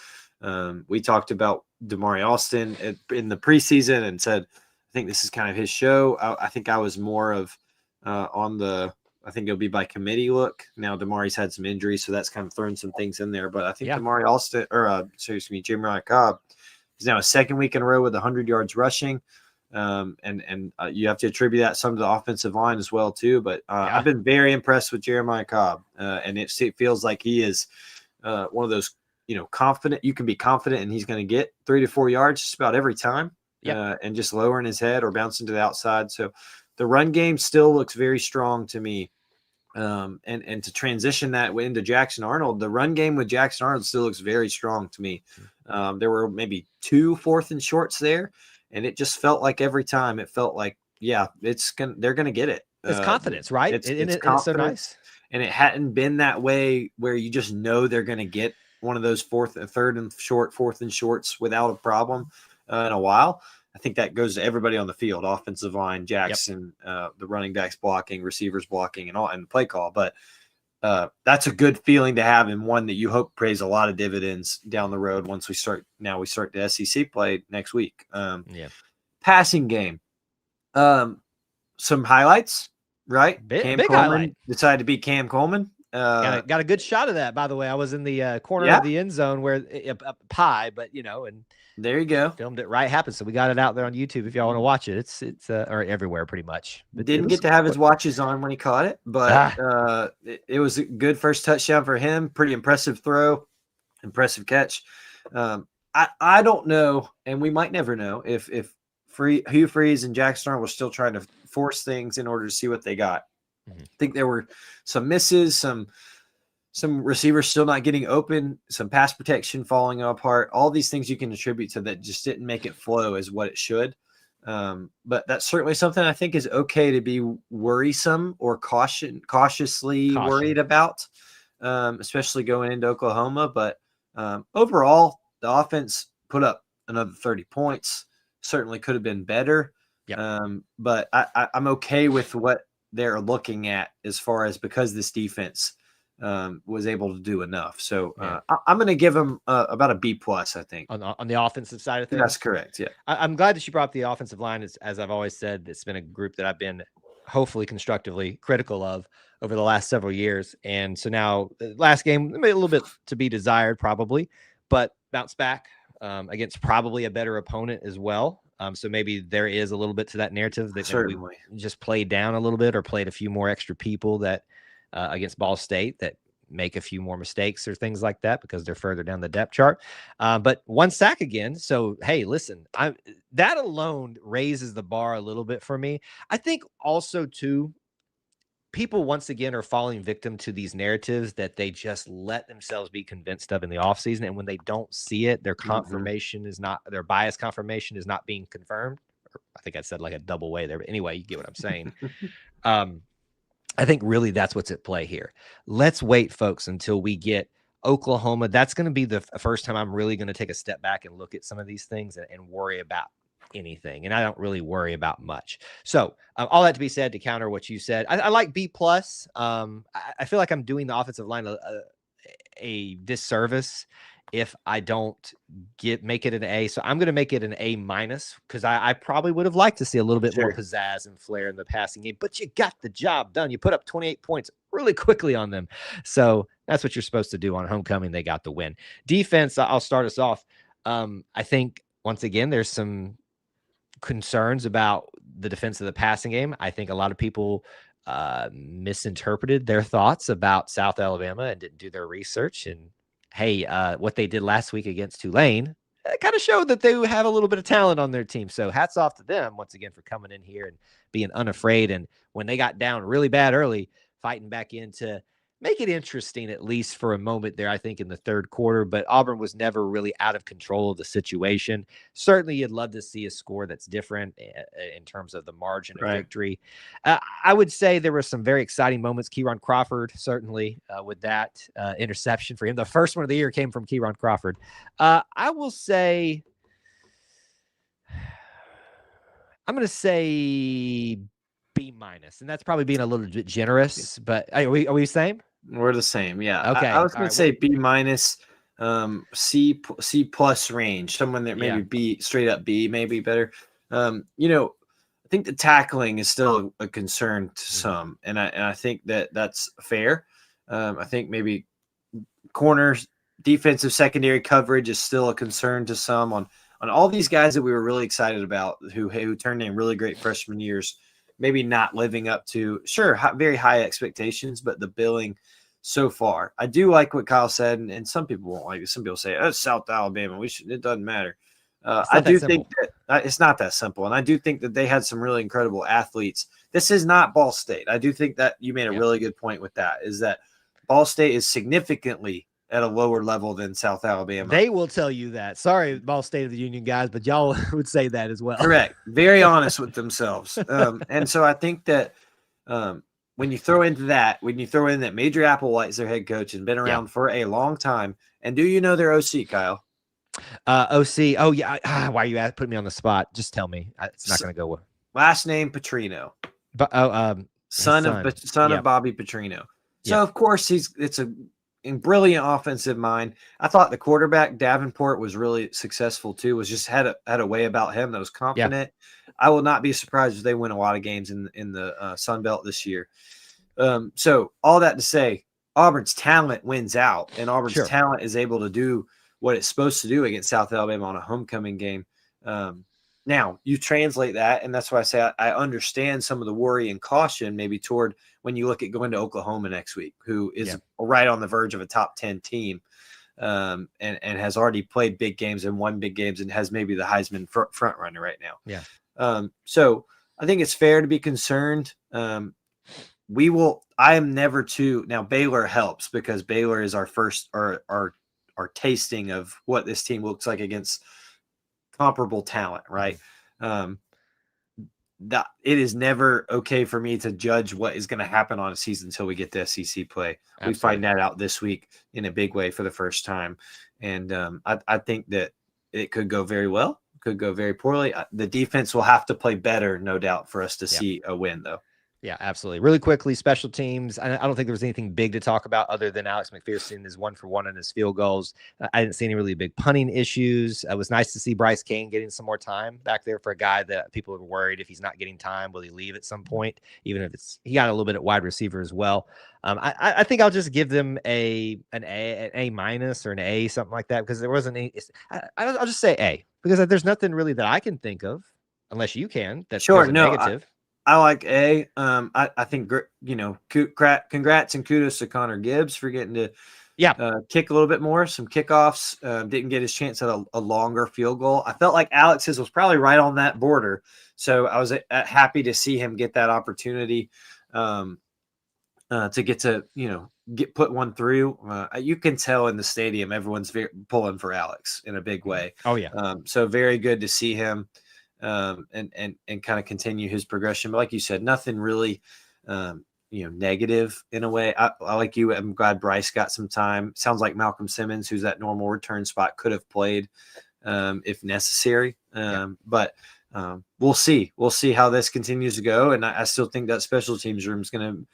We talked about Damari Alston in the preseason and said, I think this is kind of his show. I think I was more of on the, I think it'll be by committee look. Now Damari's had some injuries, so that's kind of thrown some things in there. But I think Damari Alston, Jeremiah Cobb is now a second week in a row with 100 yards rushing. And you have to attribute that some to the offensive line as well too. But I've been very impressed with Jeremiah Cobb, and it feels like he is one of those confident. You can be confident, and he's going to get 3 to 4 yards just about every time, and just lowering his head or bouncing to the outside. So the run game still looks very strong to me. And to transition that into Jackson Arnold, the run game with Jackson Arnold still looks very strong to me. There were maybe 2 4th and shorts there. And it just felt like every time it felt like, they're going to get it. It's confidence, right? It's confidence. It's so nice. And it hadn't been that way where you just know they're going to get one of those 4th and shorts without a problem in a while. I think that goes to everybody on the field, offensive line, Jackson, the running backs blocking, receivers blocking, and the play call. But that's a good feeling to have, and one that you hope pays a lot of dividends down the road once we start the SEC play next week. Passing game. Some highlights, right? Big highlight. Decided to beat Cam Coleman. Got a good shot of that, by the way. I was in the corner of the end zone where a pie, but and there you go. Filmed it right. Happened. So we got it out there on YouTube if y'all want to watch it. It's or everywhere pretty much. Didn't get to have his watches on when he caught it, but it was a good first touchdown for him. Pretty impressive throw, impressive catch. I don't know, and we might never know if Hugh Freeze and Jack Starr were still trying to force things in order to see what they got. I think there were some misses, some receivers still not getting open, some pass protection falling apart, all these things you can attribute to that just didn't make it flow as what it should. But that's certainly something I think is okay to be worrisome or cautiously worried about, especially going into Oklahoma. But overall, the offense put up another 30 points. Certainly could have been better. But I'm okay with what they're looking at as far as, because this defense was able to do enough. So I'm going to give them about a B+, I think. On the offensive side of things? That's correct, yeah. I'm glad that you brought up the offensive line. As I've always said, it's been a group that I've been hopefully constructively critical of over the last several years. And so now, last game, maybe a little bit to be desired probably, but bounce back against probably a better opponent as well. So maybe there is a little bit to that narrative that maybe we just played down a little bit or played a few more extra people that against Ball State that make a few more mistakes or things like that because they're further down the depth chart. But 1 sack again. So, hey, listen, that alone raises the bar a little bit for me. I think also, too, people once again are falling victim to these narratives that they just let themselves be convinced of in the offseason. And when they don't see it, their confirmation is not, their bias confirmation is not being confirmed. I think I said like a double way there, but anyway, you get what I'm saying. I think really that's what's at play here. Let's wait, folks, until we get Oklahoma. That's going to be the first time I'm really going to take a step back and look at some of these things and worry about anything. And I don't really worry about much. So all that to be said, to counter what you said, I like B+. I feel like I'm doing the offensive line a disservice if I don't make it an A. So I'm going to make it an A- because I probably would have liked to see a little bit more pizzazz and flair in the passing game, but you got the job done. You put up 28 points really quickly on them. So that's what you're supposed to do on homecoming. They got the win. Defense, I'll start us off. I think once again, there's some concerns about the defense of the passing game. I think a lot of people misinterpreted their thoughts about South Alabama and didn't do their research. And hey, what they did last week against Tulane kind of showed that they have a little bit of talent on their team. So hats off to them once again for coming in here and being unafraid. And when they got down really bad early, fighting back in to make it interesting, at least for a moment there, I think, in the third quarter. But Auburn was never really out of control of the situation. Certainly, you'd love to see a score that's different in terms of the margin of victory. I would say there were some very exciting moments. Kieron Crawford, certainly, with that interception for him. The first one of the year came from Kieron Crawford. I will say, I'm going to say B-, and that's probably being a little bit generous, but are we same? We're the same. Yeah. Okay. I was going to say B-, C+ range, someone that maybe B, straight up B, maybe better. I think the tackling is still a concern to some, and I think that's fair. I think maybe corners, defensive secondary coverage is still a concern to some on all these guys that we were really excited about who turned in really great freshman years, maybe not living up to very high expectations, but the billing so far. I do like what Kyle said, and some people won't like it. Some people say, "Oh, South Alabama, it doesn't matter." I do think that it's not that simple, and I do think that they had some really incredible athletes. This is not Ball State. I do think that you made a really good point with that. Is that Ball State is significantly at a lower level than South Alabama. They will tell you that. Sorry, Ball State of the Union guys, but y'all would say that as well. Correct. Very honest with themselves. And so I think that when you throw in that Major Applewhite's their head coach and been around for a long time, and do you know their OC, Kyle? OC. Oh, yeah. Why are you putting me on the spot? Just tell me. It's not going to go well. Last name Petrino. But son of Bobby Petrino. So of course it's a brilliant offensive mind. I thought the quarterback Davenport was really successful too. Had a way about him that was confident. I will not be surprised if they win a lot of games in the Sun Belt this year. So all that to say, Auburn's talent wins out, and Auburn's talent is able to do what it's supposed to do against South Alabama on a homecoming game. Now you translate that, and that's why I say I understand some of the worry and caution maybe toward when you look at going to Oklahoma next week, who is right on the verge of a top 10 team, and has already played big games and won big games and has maybe the Heisman front runner right now. Yeah. So I think it's fair to be concerned. I am never too. Now Baylor helps because Baylor is our first our tasting of what this team looks like against comparable talent, right? That it is never okay for me to judge what is going to happen on a season until we get to SEC play. Absolutely. We find that out this week in a big way for the first time. And I think that it could go very well, could go very poorly. The defense will have to play better, no doubt, for us to see a win, though. Yeah, absolutely. Really quickly, special teams. I don't think there was anything big to talk about other than Alex McPherson is 1-for-1 on his field goals. I didn't see any really big punting issues. It was nice to see Bryce Kane getting some more time back there for a guy that people are worried if he's not getting time, will he leave at some point? Even if he got a little bit at wide receiver as well. I think I'll just give them an A minus or an A, something like that, because there wasn't any. I'll just say A, because there's nothing really that I can think of, unless you can. That's Sure, a no, negative. I like A. I think, congrats and kudos to Connor Gibbs for getting to kick a little bit more, some kickoffs. Didn't get his chance at a longer field goal. I felt like Alex's was probably right on that border. So I was happy to see him get that opportunity to get to, put one through. You can tell in the stadium, everyone's pulling for Alex in a big way. Oh, yeah. So very good to see him. And kind of continue his progression. But like you said, nothing really, negative in a way. I like you. I'm glad Bryce got some time. Sounds like Malcolm Simmons, who's that normal return spot, could have played if necessary. But we'll see. We'll see how this continues to go. And I still think that special teams room is going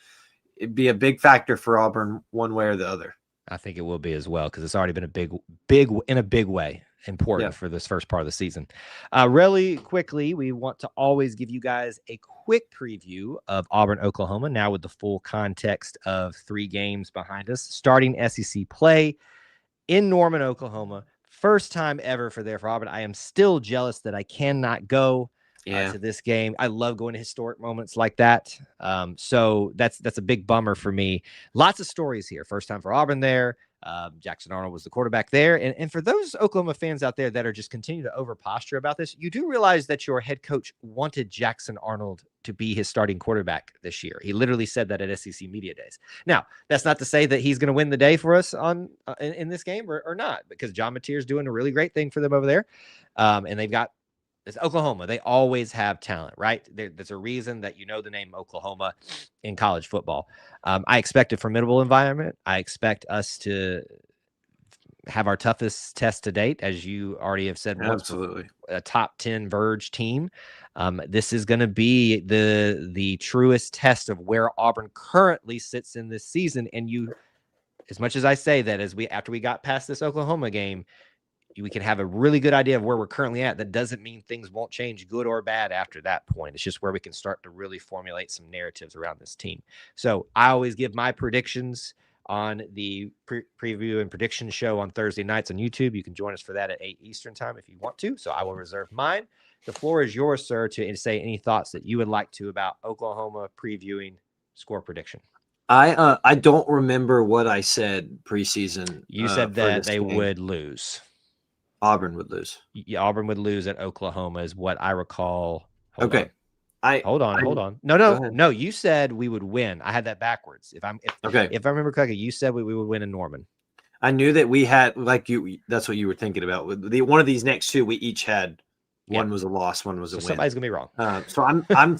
to be a big factor for Auburn one way or the other. I think it will be as well, because it's already been a big way important for this first part of the season. Really quickly, we want to always give you guys a quick preview of Auburn, Oklahoma, now with the full context of 3 games behind us. Starting SEC play in Norman, Oklahoma. First time ever for Auburn. I am still jealous that I cannot go to this game. I love going to historic moments like that. So that's a big bummer for me. Lots of stories here. First time for Auburn there. Jackson Arnold was the quarterback there. And for those Oklahoma fans out there that are just continue to over posture about this, you do realize that your head coach wanted Jackson Arnold to be his starting quarterback this year. He literally said that at SEC Media Days. Now, that's not to say that he's going to win the day for us in this game or not, because John Mateer's doing a really great thing for them over there. And they've got it's Oklahoma. They always have talent, right? There's a reason that the name Oklahoma in college football. I expect a formidable environment. I expect us to have our toughest test to date, as you already have said. Absolutely. A top 10 Verge team. This is going to be the truest test of where Auburn currently sits in this season. And as much as I say that, after we got past this Oklahoma game, we can have a really good idea of where we're currently at. That doesn't mean things won't change, good or bad, after that point. It's just where we can start to really formulate some narratives around this team. So I always give my predictions on the preview and prediction show on Thursday nights on YouTube. You can join us for that at 8 Eastern time if you want to. So I will reserve mine. The floor is yours, sir, to say any thoughts that you would like to about Oklahoma previewing score prediction. I don't remember what I said preseason. You said that they would lose. Auburn would lose. Yeah, Auburn would lose at Oklahoma is what I recall. Hold on. No. You said we would win. I had that backwards. If I remember correctly, you said we would win in Norman. I knew that we had that's what you were thinking about. One of these next two, we each had. One was a loss, one was a win. Somebody's gonna be wrong. So I'm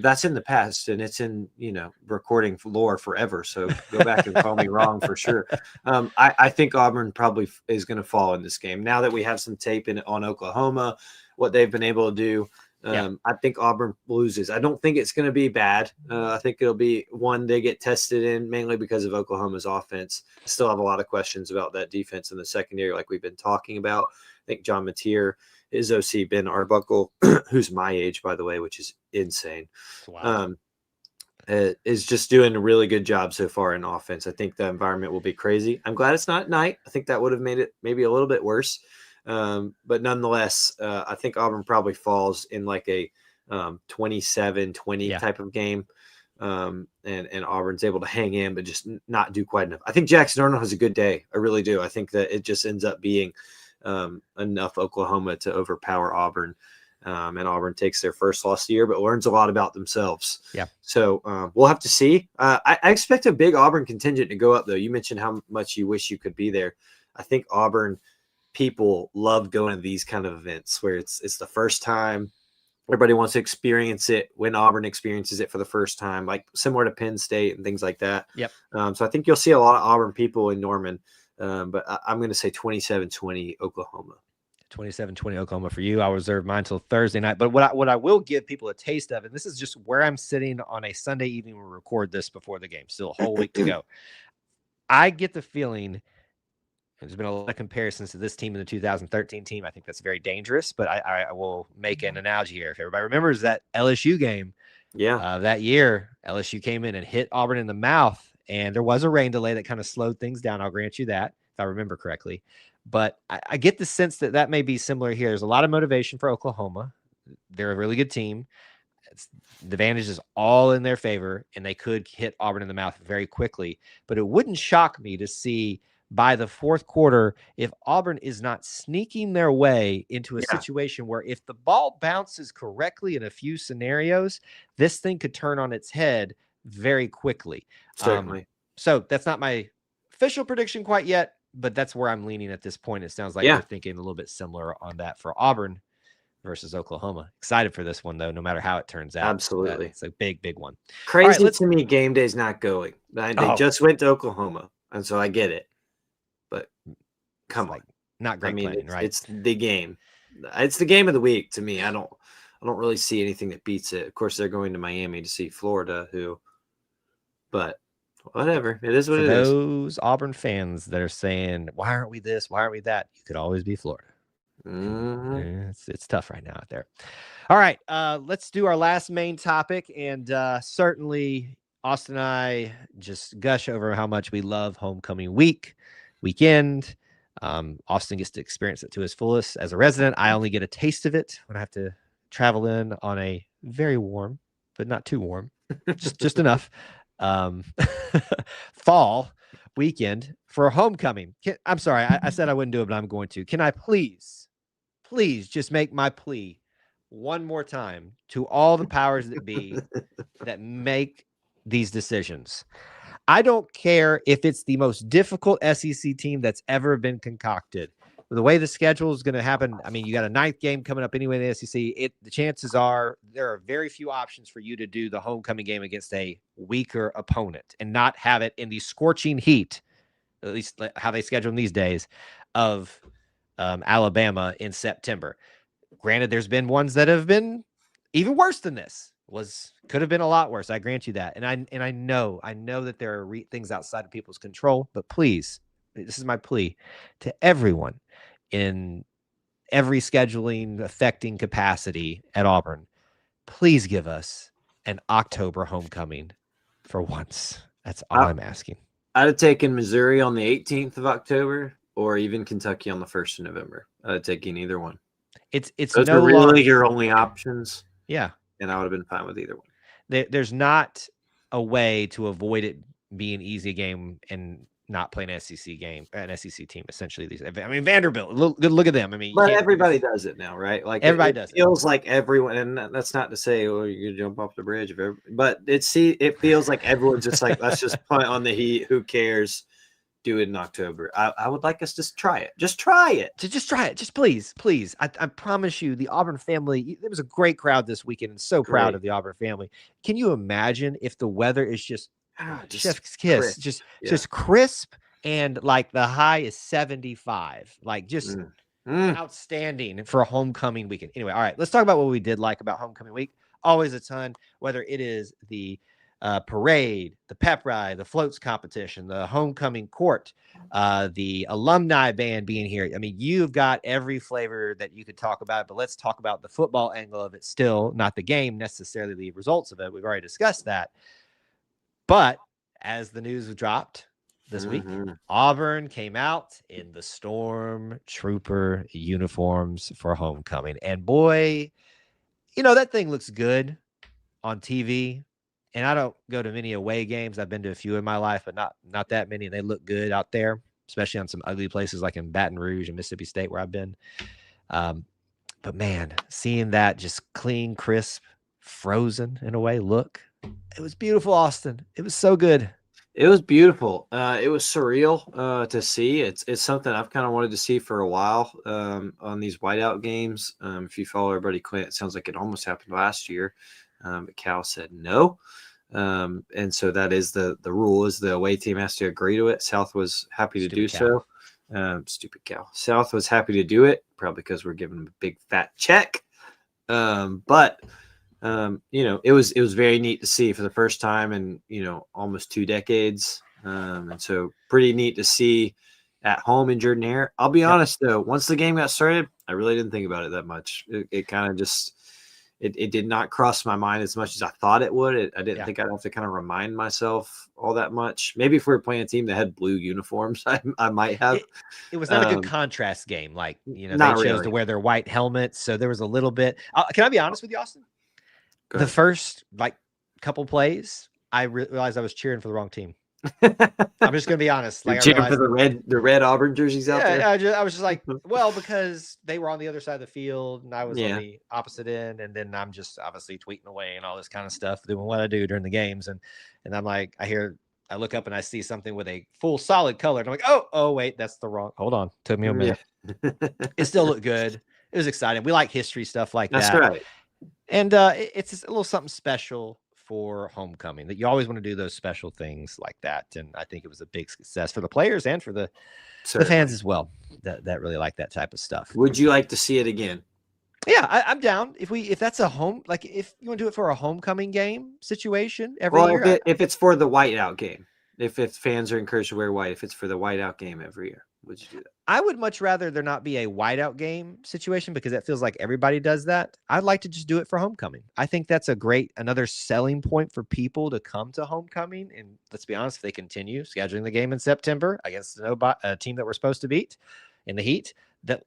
that's in the past, and it's in recording lore forever. So go back and call me wrong for sure. I think Auburn probably is going to fall in this game now that we have some tape on Oklahoma, what they've been able to do. I think Auburn loses. I don't think it's going to be bad. I think it'll be one they get tested in, mainly because of Oklahoma's offense. I still have a lot of questions about that defense in the secondary, like we've been talking about. I think John Mateer, his OC Ben Arbuckle, who's my age, by the way, which is insane, is just doing a really good job so far in offense. I think the environment will be crazy. I'm glad it's not at night. I think that would have made it maybe a little bit worse. But nonetheless, I think Auburn probably falls in like a 27-20 type of game. And Auburn's able to hang in, but just not do quite enough. I think Jackson Arnold has a good day. I really do. I think that it just ends up being enough Oklahoma to overpower Auburn. And Auburn takes their first loss of the year, but learns a lot about themselves. Yeah. So we'll have to see. I expect a big Auburn contingent to go up, though. You mentioned how much you wish you could be there. I think Auburn people love going to these kind of events where it's the first time. Everybody wants to experience it when Auburn experiences it for the first time, like similar to Penn State and things like that. Yep. So I think you'll see a lot of Auburn people in Norman. But I'm going to say 27-20 Oklahoma. 27-20 Oklahoma for you. I'll reserve mine till Thursday night. But what I will give people a taste of, and this is just where I'm sitting on a Sunday evening. We record this before the game, still a whole week to go. I get the feeling there's been a lot of comparisons to this team and the 2013 team. I think that's very dangerous, but I will make an analogy here. If everybody remembers that LSU game, that year, LSU came in and hit Auburn in the mouth, and there was a rain delay that kind of slowed things down. I'll grant you that, if I remember correctly. But I get the sense that may be similar here. There's a lot of motivation for Oklahoma. They're a really good team. The advantage is all in their favor, and they could hit Auburn in the mouth very quickly. But it wouldn't shock me to see by the fourth quarter if Auburn is not sneaking their way into a situation where if the ball bounces correctly in a few scenarios, this thing could turn on its head very quickly. Certainly. So that's not my official prediction quite yet, but that's where I'm leaning at this point. It sounds like you're thinking a little bit similar on that for Auburn versus Oklahoma. Excited for this one, though, no matter how it turns out. Absolutely. It's a big, big one. Crazy to me, game day's not going. They just went to Oklahoma, and so I get it. But come on. Not great planning, right? It's the game. It's the game of the week to me. I don't really see anything that beats it. Of course, they're going to Miami to see Florida, but whatever. It is what it is. Those Auburn fans that are saying, why aren't we this? Why aren't we that? You could always be Florida. Mm-hmm. It's tough right now out there. All right. Let's do our last main topic. And certainly Austin and I just gush over how much we love homecoming weekend. Austin gets to experience it to his fullest as a resident. I only get a taste of it when I have to travel in on a very warm, but not too warm, just enough fall weekend for homecoming. I'm sorry, I said I wouldn't do it, but I'm going to. Can I please just make my plea one more time to all the powers that be that make these decisions? I don't care if it's the most difficult SEC team that's ever been concocted. The way the schedule is going to happen, I mean, you got a 9th game coming up anyway in the SEC. The chances are there are very few options for you to do the homecoming game against a weaker opponent and not have it in the scorching heat, at least how they schedule them these days, of Alabama in September. Granted, there's been ones that have been even worse than this. Could have been a lot worse. I grant you that. And I know that there are things outside of people's control, but please, this is my plea to everyone in every scheduling affecting capacity at Auburn. Please give us an October homecoming for once. That's all I'm asking. I'd have taken Missouri on the 18th of October or even Kentucky on the 1st of November. I'd have taken either one. Those are really your only options. Yeah. And I would have been fine with either one. There's not a way to avoid it being an easy game and not play an SEC team. Essentially, I mean, Vanderbilt. Look at them. I mean, but everybody does it now, right? Like everybody does. It feels like everyone, and that's not to say, oh, you jump off the bridge, but it feels like everyone's just like, let's just punt on the heat. Who cares? Do it in October. I would like us to try it. Just try it. Just try it. Just please. I promise you, the Auburn family, there was a great crowd this weekend and so proud of the Auburn family. Can you imagine if the weather is just chef's kiss, just crisp and like the high is 75, like just outstanding for a homecoming weekend. Anyway, all right, let's talk about what we did like about homecoming week. Always a ton, whether it is the parade, the pep ride, the floats competition, the homecoming court, the alumni band being here. I mean, you've got every flavor that you could talk about, but let's talk about the football angle of it still, not the game necessarily, the results of it. We've already discussed that. But as the news dropped this week, Auburn came out in the Stormtrooper uniforms for homecoming. And boy, that thing looks good on TV. And I don't go to many away games. I've been to a few in my life, but not that many. And they look good out there, especially on some ugly places like in Baton Rouge and Mississippi State where I've been. But man, seeing that just clean, crisp, frozen in a way look, it was beautiful, Austin. It was so good. It was beautiful. It was surreal to see. It's something I've kind of wanted to see for a while on these whiteout games. If you follow our buddy Clint, it sounds like it almost happened last year. But Cal said no. And so that is the rule is the away team has to agree to it. South was happy to do so. Stupid Cal. South was happy to do it, probably because we're giving them a big fat check. But it was very neat to see for the first time in almost 2 decades. And so pretty neat to see at home in Jordan-Hare. I'll be honest though, once the game got started, I really didn't think about it that much. It kind of just it did not cross my mind as much as I thought it would. I didn't think I'd have to kind of remind myself all that much. Maybe if we were playing a team that had blue uniforms, I might have. It was not a good contrast game. Like, they chose to wear their white helmets. So there was a little bit. Can I be honest with you, Austin? The first couple plays, I realized I was cheering for the wrong team. I'm just gonna be honest. Like, cheering for the red Auburn jerseys out there. I was just like, well, because they were on the other side of the field and I was on the opposite end, and then I'm just obviously tweeting away and all this kind of stuff, doing what I do during the games, and I'm like, I look up and I see something with a full solid color, and I'm like, oh wait, that's the wrong. Hold on, took me a minute. It still looked good. It was exciting. We like history stuff like that. That's right. And it's just a little something special for homecoming, that you always want to do those special things like that. And I think it was a big success for the players and for the fans as well, that really like that type of stuff. Would you like to see it again? Yeah, I'm down. If that's a home, like if you want to do it for a homecoming game situation every year. If it's for the whiteout game, if fans are encouraged to wear white, if it's for the whiteout game every year, would you do that? I would much rather there not be a whiteout game situation, because it feels like everybody does that. I'd like to just do it for homecoming. I think that's another selling point for people to come to homecoming. And let's be honest, if they continue scheduling the game in September against a team that we're supposed to beat in the heat, that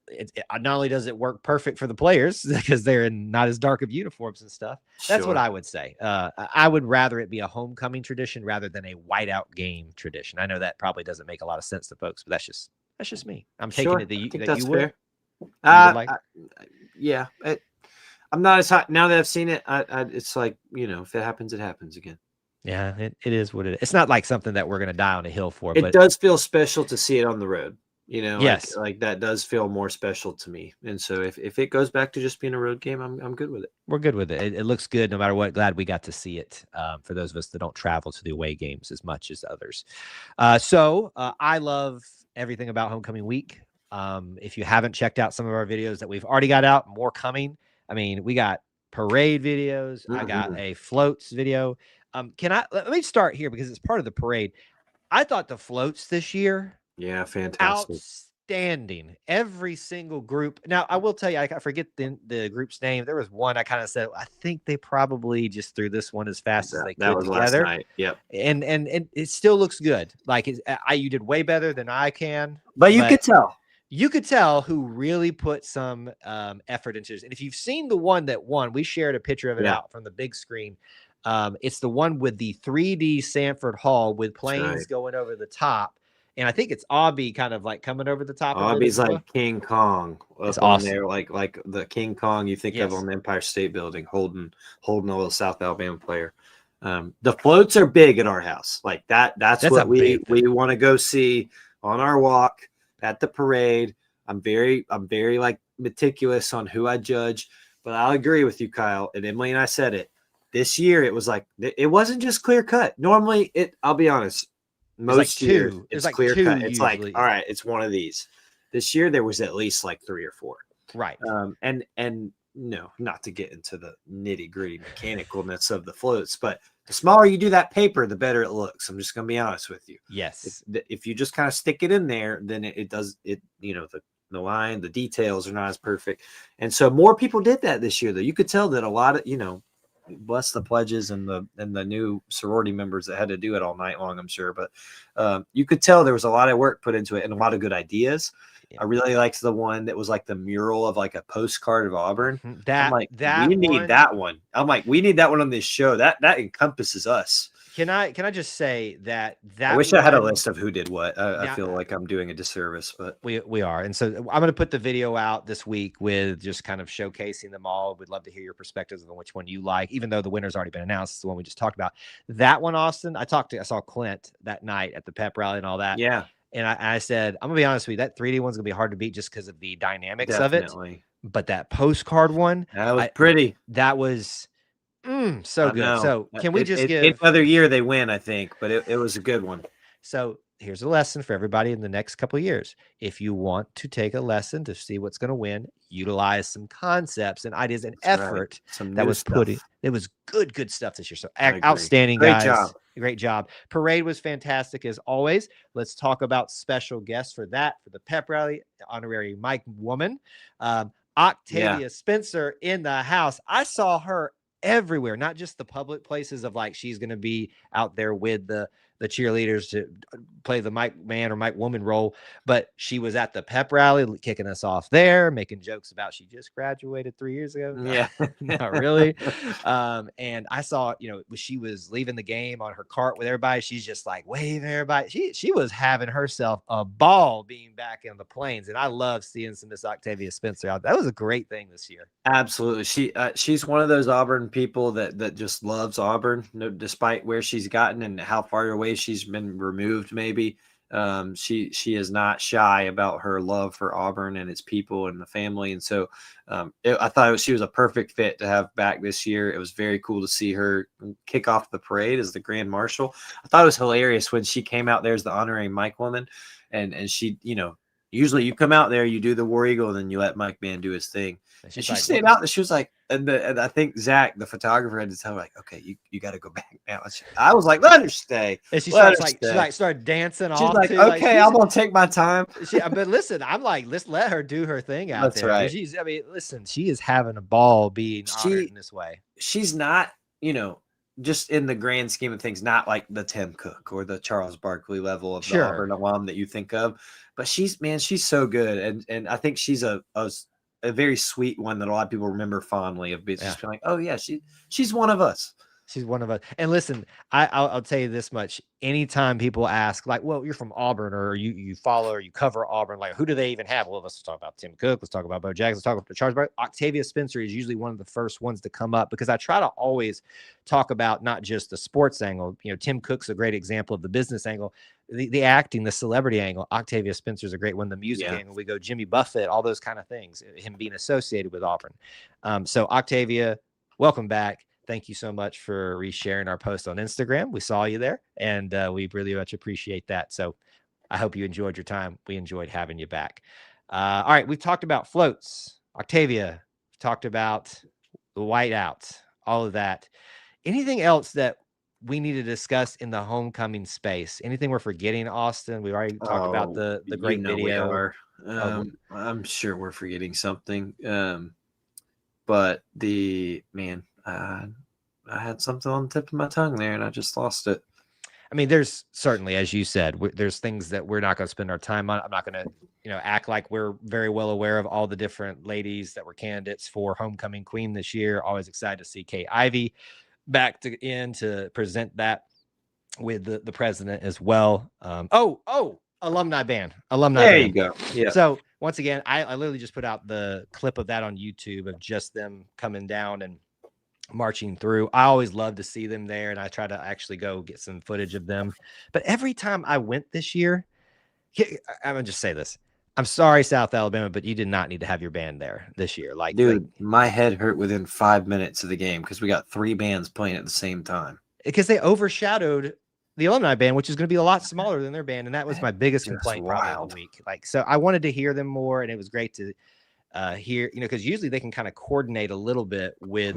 not only does it work perfect for the players because they're in not as dark of uniforms and stuff. That's what I would say. I would rather it be a homecoming tradition rather than a whiteout game tradition. I know that probably doesn't make a lot of sense to folks, but that's just me. I'm taking it that you would. Yeah. I'm not as hot now that I've seen it. It's like, if it happens, it happens again. Yeah, it is what it is. It's not like something that we're going to die on a hill for. It does feel special to see it on the road. Yes, like that does feel more special to me. And so if it goes back to just being a road game, I'm good with it. We're good with it. It looks good no matter what. Glad we got to see it for those of us that don't travel to the away games as much as others. So I love everything about homecoming week. If you haven't checked out some of our videos that we've already got out, more coming. I mean, we got parade videos. I got a floats video. Let me start here because it's part of the parade. I thought the floats this year, fantastic, outstanding. Every single group. Now, I will tell you, I forget the group's name. There was one I kind of said, I think they probably just threw this one as fast as they could that was together. Last night. Yep. And it still looks good. Like you did way better than I can. But you could tell. You could tell who really put some effort into this. And if you've seen the one that won, we shared a picture of it out from the big screen. It's the one with the 3D Sanford Hall with planes going over the top. And I think it's Aubie kind of like coming over the top. Aubie's like King Kong. It's awesome. There, like the King Kong you think of on the Empire State Building, holding a little South Alabama player. The floats are big at our house. Like that's what we want to go see on our walk at the parade. I'm very like meticulous on who I judge, but I'll agree with you, Kyle. And Emily and I said it. This year it was like it wasn't just clear cut. Normally I'll be honest. Most years it's clear cut. It's like, all right, it's one of these. This year there was at least like 3 or 4. Right. And no, not to get into the nitty-gritty mechanicalness of the floats, but the smaller you do that paper, the better it looks. I'm just gonna be honest with you. Yes. If you just kind of stick it in there, then it does the line, the details are not as perfect. And so more people did that this year, though. You could tell that a lot of, bless the pledges and the new sorority members that had to do it all night long, I'm sure. But you could tell there was a lot of work put into it and a lot of good ideas. Yeah. I really liked the one that was like the mural of like a postcard of Auburn. We need that one. I'm like, we need that one on this show. That encompasses us. Can I just say that I wish I had a list of who did what. I feel like I'm doing a disservice, but we are. And so I'm going to put the video out this week with just kind of showcasing them all. We'd love to hear your perspectives on which one you like, even though the winner's already been announced. It's the one we just talked about. That one, Austin, I saw Clint that night at the pep rally and all that. Yeah. And I said, I'm gonna be honest with you, that 3D one's gonna be hard to beat just because of the dynamics of it. But that postcard one, that was pretty. That was so good. So can we just give another year they win, I think, but it was a good one. So here's a lesson for everybody in the next couple of years. If you want to take a lesson to see what's going to win, utilize some concepts and ideas and That's right. effort Some that new was stuff. put in. It was good stuff this year. So I agree. outstanding, Great guys. job. Great job. Parade was fantastic as always. Let's talk about special guests for that, for the pep rally, honorary Mike woman. Octavia Spencer in the house. I saw her everywhere, not just the public places of like she's going to be out there with the cheerleaders to play the Mike man or Mike woman role, but she was at the pep rally kicking us off there, making jokes about she just graduated 3 years ago. Yeah. Not really. And I saw, she was leaving the game on her cart with everybody. She's just like waving everybody. She was having herself a ball being back in the Plains. And I love seeing some Miss Octavia Spencer out. That was a great thing this year. Absolutely. She's one of those Auburn people that just loves Auburn, despite where she's gotten and how far away she's been removed. Maybe she is not shy about her love for Auburn and its people and the family. And so I thought she was a perfect fit to have back this year. It was very cool to see her kick off the parade as the Grand Marshal. I thought it was hilarious when she came out there as the honorary Mike woman, and she, usually you come out there, you do the War Eagle, and then you let Mike Man do his thing. And she stayed out there. She was like, and I think Zach, the photographer, had to tell her, like, okay, you got to go back now. I was like, let her stay. And she started dancing off. She's like, okay, I'm going to take my time. But listen, I'm like, let's let her do her thing out there. Right. Listen, she is having a ball being honored in this way. She's not, just in the grand scheme of things, not like the Tim Cook or the Charles Barkley level of the Auburn alum that you think of. But she's so good. And I think she's a very sweet one that a lot of people remember fondly of just being like, oh yeah, she's one of us. She's one of us. And listen, I'll tell you this much. Anytime people ask, like, well, you're from Auburn, or you follow or you cover Auburn, like, who do they even have? Well, let's talk about Tim Cook. Let's talk about Bo Jackson. Let's talk about Charles Barkley. Octavia Spencer is usually one of the first ones to come up because I try to always talk about not just the sports angle. Tim Cook's a great example of the business angle, the acting, the celebrity angle. Octavia Spencer's a great one. The music angle. We go Jimmy Buffett, all those kind of things. Him being associated with Auburn. So Octavia, welcome back. Thank you so much for resharing our post on Instagram. We saw you there, and we really much appreciate that. So I hope you enjoyed your time. We enjoyed having you back. All right, we've talked about floats. Octavia, we've talked about the whiteout, all of that. Anything else that we need to discuss in the homecoming space? Anything we're forgetting, Austin? We already talked about the great video. I'm sure we're forgetting something. But I had something on the tip of my tongue there, and I just lost it. I mean, there's certainly, as you said, there's things that we're not going to spend our time on. I'm not going to, act like we're very well aware of all the different ladies that were candidates for homecoming queen this year. Always excited to see Kay Ivey back to present that with the president as well. Alumni band. There you go. Yeah. So once again, I literally just put out the clip of that on YouTube of just them coming down and marching through. I always love to see them there, and I try to actually go get some footage of them. But every time I went this year, I'm gonna just say this. I'm sorry, South Alabama, but you did not need to have your band there this year. My head hurt within 5 minutes of the game because we got 3 bands playing at the same time. Because they overshadowed the alumni band, which is going to be a lot smaller than their band, and that was my biggest complaint probably all week. So I wanted to hear them more, and it was great to hear, because usually they can kind of coordinate a little bit with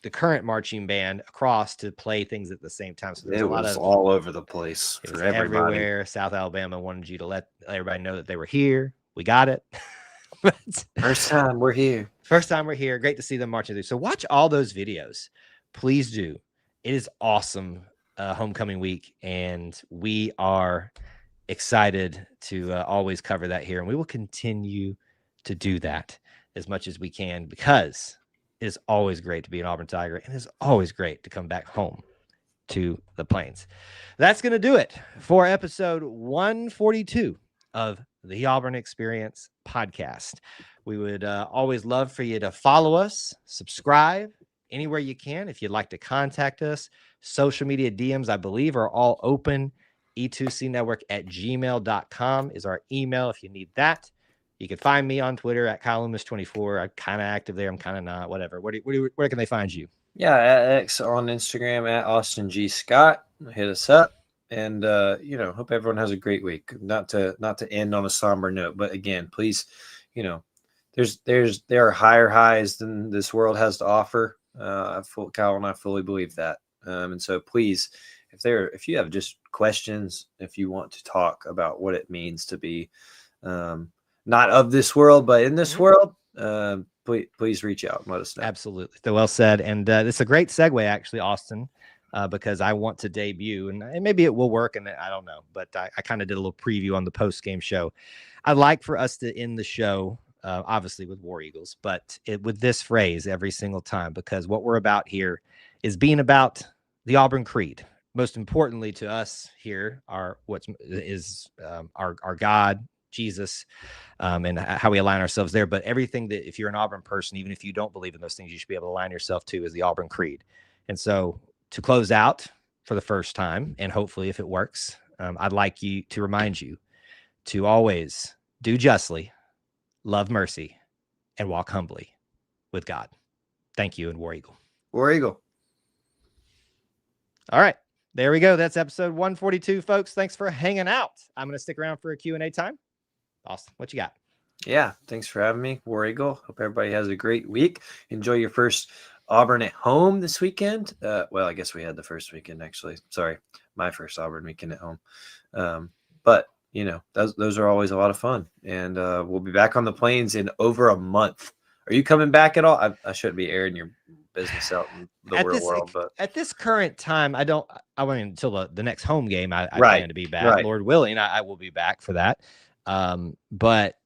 the current marching band across to play things at the same time. So it was all over the place for everybody. Everywhere. South Alabama wanted you to let everybody know that they were here. We got it. First time we're here. Great to see them marching through. So watch all those videos. Please do. It is awesome. Homecoming week, and we are excited to always cover that here, and we will continue to do that as much as we can because it is always great to be an Auburn Tiger, and it's always great to come back home to the Plains. That's going to do it for episode 142 of the Auburn Experience podcast. We would always love for you to follow us, subscribe anywhere you can. If you'd like to contact us, social media DMs, I believe, are all open. E2C Network at gmail.com is our email if you need that. You can find me on Twitter at Loomis24. I'm kind of active there. I'm kind of not. Whatever. Where can they find you? Yeah, at X on Instagram at Austin G. Scott. Hit us up. And hope everyone has a great week. Not to end on a somber note, but again, please, there are higher highs than this world has to offer. Kyle and I fully believe that. And so please, if you have just questions, if you want to talk about what it means to be not of this world, but in this world, please reach out and let us know. Absolutely. So well said. And it's a great segue, actually, Austin, because I want to debut, and maybe it will work, and I don't know, but I kind of did a little preview on the post-game show. I'd like for us to end the show, obviously with War Eagles, but with this phrase every single time, because what we're about here is being about the Auburn Creed. Most importantly to us here are our God, Jesus, and how we align ourselves there. But everything that, if you're an Auburn person, even if you don't believe in those things, you should be able to align yourself to is the Auburn Creed. And so to close out for the first time, and hopefully if it works, I'd like to remind you to always do justly, love mercy, and walk humbly with God. Thank you, and War Eagle. War Eagle. All right. There we go. That's episode 142, folks. Thanks for hanging out. I'm going to stick around for a Q&A time. Austin, what you got? Yeah, thanks for having me, War Eagle. Hope everybody has a great week. Enjoy your first Auburn at home this weekend. Well, I guess we had the first weekend, actually. Sorry, my first Auburn weekend at home. But, those are always a lot of fun. And we'll be back on the plains in over a month. Are you coming back at all? I shouldn't be airing your business out in the real world, but at this current time, I wait until the next home game. I plan to be back. Right. Lord willing, I will be back for that. But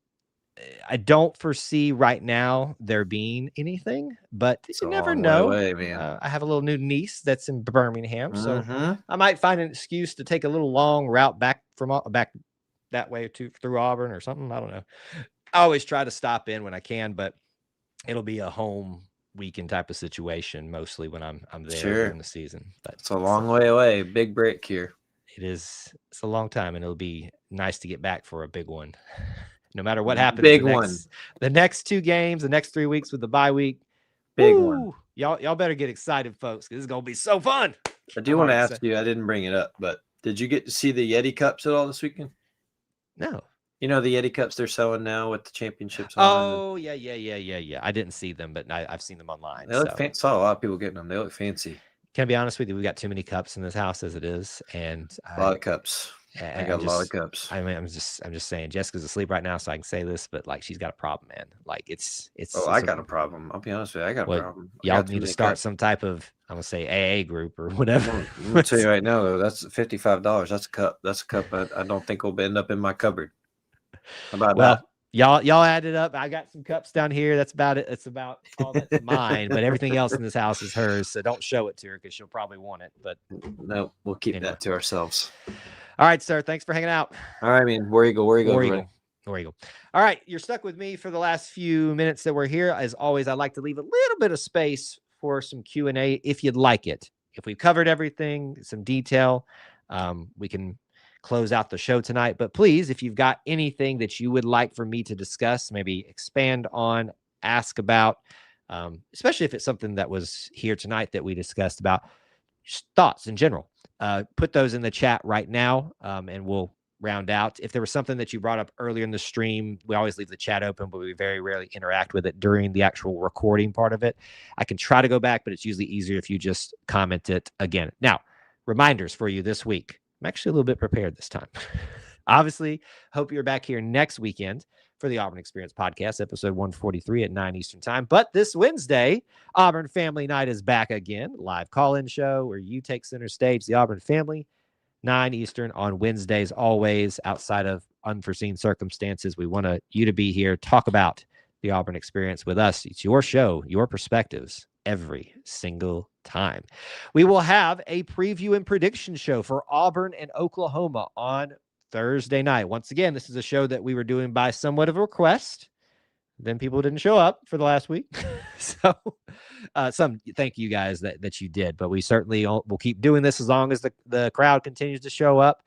I don't foresee right now there being anything, but you never know. I have a little new niece that's in Birmingham, so I might find an excuse to take a little long route back that way through Auburn or something. I don't know. I always try to stop in when I can, but it'll be a home weekend type of situation mostly when I'm there during the season. But it's a long way away. Big break here. It's a long time, and it'll be nice to get back for a big one. No matter what happens, the next 2 games, the next 3 weeks with the bye week, big one. Y'all better get excited, folks, because it's gonna be so fun. I do want to ask you. I didn't bring it up, but did you get to see the Yeti Cups at all this weekend? No. You know the Yeti Cups they're selling now with the championships on. Oh, yeah. I didn't see them, but I've seen them online. They look fancy. Saw a lot of people getting them. They look fancy. Can I be honest with you? We've got too many cups in this house as it is, and a lot of cups. I got a lot of cups. I mean, I'm just saying, Jessica's asleep right now, so I can say this, but like, she's got a problem, man. Like, it's. Oh, I got a problem. I'll be honest with you. I got a problem. Y'all need to start some type of, I'm gonna say, AA group or whatever. I'm gonna tell you right now, though, that's $55. That's a cup. That's a cup I don't think will end up in my cupboard. How about that? Y'all added up. I got some cups down here. That's about it. It's about all that's mine, but everything else in this house is hers. So don't show it to her because she'll probably want it. But no, we'll keep that to ourselves. All right, sir. Thanks for hanging out. All right, man. War Eagle. All right, you're stuck with me for the last few minutes that we're here. As always, I like to leave a little bit of space for some Q&A if you'd like it. If we've covered everything, some detail, we can close out the show tonight. But please, if you've got anything that you would like for me to discuss, maybe expand on, ask about, especially if it's something that was here tonight that we discussed about, just thoughts in general, put those in the chat right now, and we'll round out. If there was something that you brought up earlier in the stream, we always leave the chat open, but we very rarely interact with it during the actual recording part of it. I can try to go back, but it's usually easier if you just comment it again. Now, reminders for you this week. I'm actually a little bit prepared this time. Obviously, hope you're back here next weekend for the Auburn Experience podcast, episode 143 at 9 Eastern time. But this Wednesday, Auburn Family Night is back again. Live call-in show where you take center stage, the Auburn Family, 9 Eastern on Wednesdays, always outside of unforeseen circumstances. We want you to be here, talk about the Auburn Experience with us. It's your show, your perspectives, every single time. We will have a preview and prediction show for Auburn and Oklahoma on Thursday night. Once again, this is a show that we were doing by somewhat of a request. Then people didn't show up for the last week. So thank you guys that you did, but we certainly will keep doing this as long as the crowd continues to show up.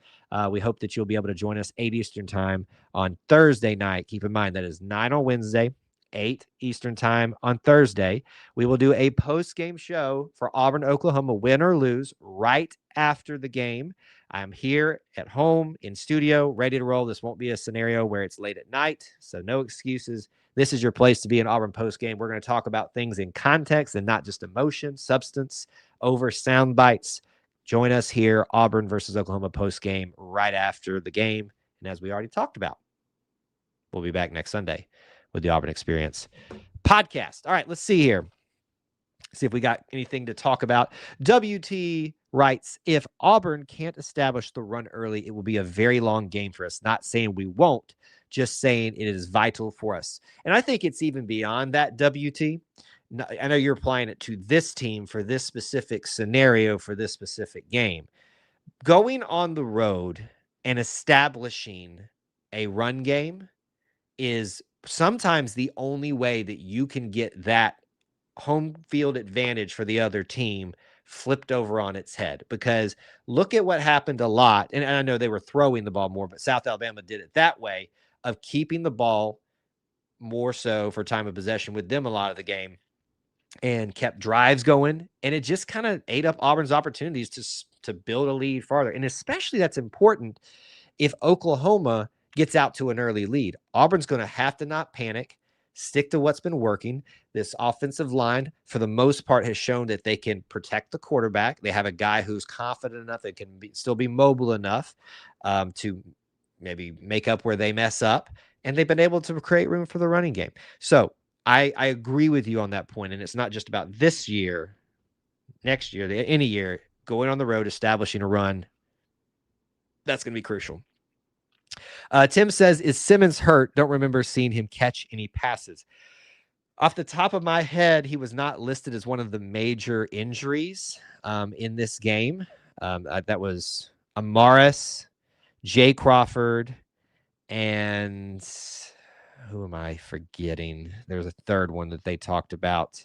We hope that you'll be able to join us 8 Eastern time on Thursday night. Keep in mind that is 9 on Wednesday, 8 Eastern time on Thursday. We will do a post-game show for Auburn, Oklahoma, win or lose, right after the game. I'm here at home in studio, ready to roll. This won't be a scenario where it's late at night, so no excuses. This is your place to be in Auburn postgame. We're going to talk about things in context and not just emotion, substance over sound bites. Join us here, Auburn versus Oklahoma postgame, right after the game. And as we already talked about, we'll be back next Sunday with the Auburn Experience podcast. All right, let's see here. See if we got anything to talk about. WT writes, if Auburn can't establish the run early, it will be a very long game for us. Not saying we won't, just saying it is vital for us. And I think it's even beyond that, WT. I know you're applying it to this team for this specific scenario, for this specific game. Going on the road and establishing a run game is sometimes the only way that you can get that home field advantage for the other team flipped over on its head. Because look at what happened a lot. And I know they were throwing the ball more, but South Alabama did it that way of keeping the ball more so for time of possession with them a lot of the game and kept drives going. And it just kind of ate up Auburn's opportunities to build a lead farther. And especially that's important if Oklahoma gets out to an early lead. Auburn's going to have to not panic, stick to what's been working. This offensive line, for the most part, has shown that they can protect the quarterback. They have a guy who's confident enough, that can still be mobile enough to maybe make up where they mess up. And they've been able to create room for the running game. So I agree with you on that point. And it's not just about this year, next year, any year, going on the road, establishing a run. That's going to be crucial. Tim says, is Simmons hurt? Don't remember seeing him catch any passes. Off the top of my head, he was not listed as one of the major injuries in this game. That was Amaris, Jay Crawford, and who am I forgetting? There's a third one that they talked about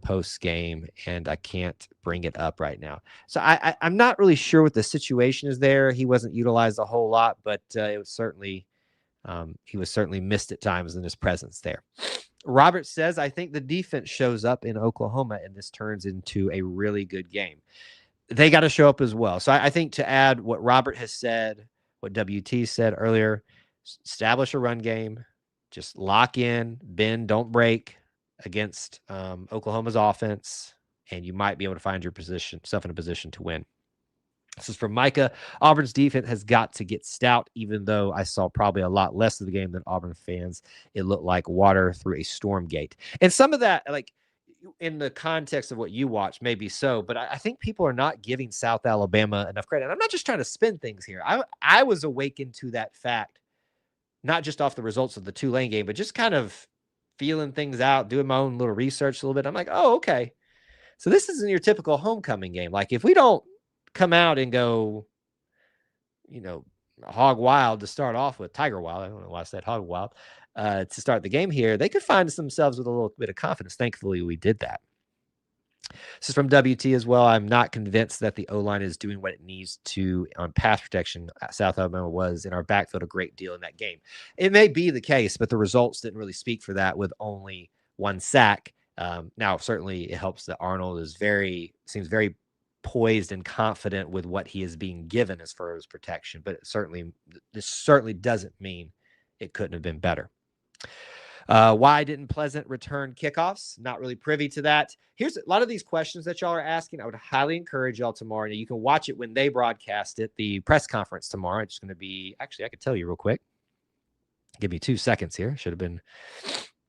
post game, and I can't bring it up right now. So I'm not really sure what the situation is there. He wasn't utilized a whole lot, but it was certainly he was certainly missed at times in his presence there. Robert says, I think the defense shows up in Oklahoma, and this turns into a really good game. They got to show up as well. So I think to add what Robert has said, what WT said earlier, establish a run game, just lock in, bend, don't break against Oklahoma's offense, and you might be able to find yourself in a position to win. This is from Micah. Auburn's defense has got to get stout, even though I saw probably a lot less of the game than Auburn fans. It looked like water through a storm gate. And some of that, like in the context of what you watch, maybe so, but I think people are not giving South Alabama enough credit. And I'm not just trying to spin things here. I was awakened to that fact, not just off the results of the Tulane game, but just kind of feeling things out, doing my own little research a little bit. I'm like, oh, okay. So this isn't your typical homecoming game. Like if we don't come out and go, hog wild to start off with, Tiger Wild, I don't know why I said hog wild, to start the game here, they could find themselves with a little bit of confidence. Thankfully, we did that. This is from WT as well. I'm not convinced that the O-line is doing what it needs to on pass protection. South Alabama was in our backfield a great deal in that game. It may be the case, but the results didn't really speak for that with only one sack. Now, certainly it helps that Arnold seems very poised and confident with what he is being given as far as protection, but this certainly doesn't mean it couldn't have been better. Why didn't Pleasant return kickoffs? Not really privy to that. Here's a lot of these questions that y'all are asking. I would highly encourage y'all tomorrow. Now, you can watch it when they broadcast it, the press conference tomorrow. It's going to be, actually, I could tell you real quick. Give me 2 seconds here. Should have been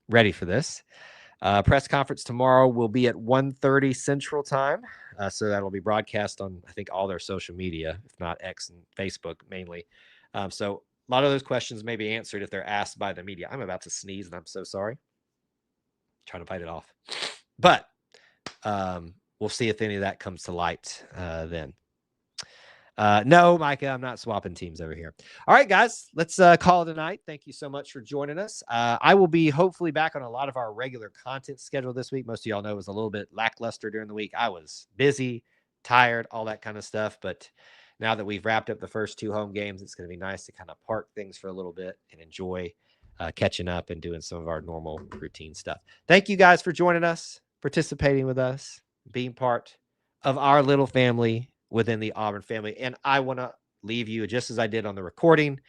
ready for this. Press conference tomorrow will be at 1:30 Central Time. So that'll be broadcast on, I think, all their social media, if not X and Facebook mainly. So a lot of those questions may be answered if they're asked by the media. I'm about to sneeze, and I'm so sorry. Trying to fight it off. But we'll see if any of that comes to light then. No, Micah, I'm not swapping teams over here. All right, guys, let's call it a night. Thank you so much for joining us. I will be hopefully back on a lot of our regular content schedule this week. Most of y'all know it was a little bit lackluster during the week. I was busy, tired, all that kind of stuff. But now that we've wrapped up the first 2 home games, it's going to be nice to kind of park things for a little bit and enjoy catching up and doing some of our normal routine stuff. Thank you guys for joining us, participating with us, being part of our little family within the Auburn family. And I want to leave you just as I did on the recording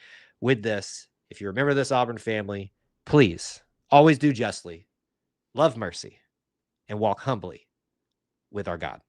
with this. If you remember this, Auburn family, please always do justly, love mercy, and walk humbly with our God.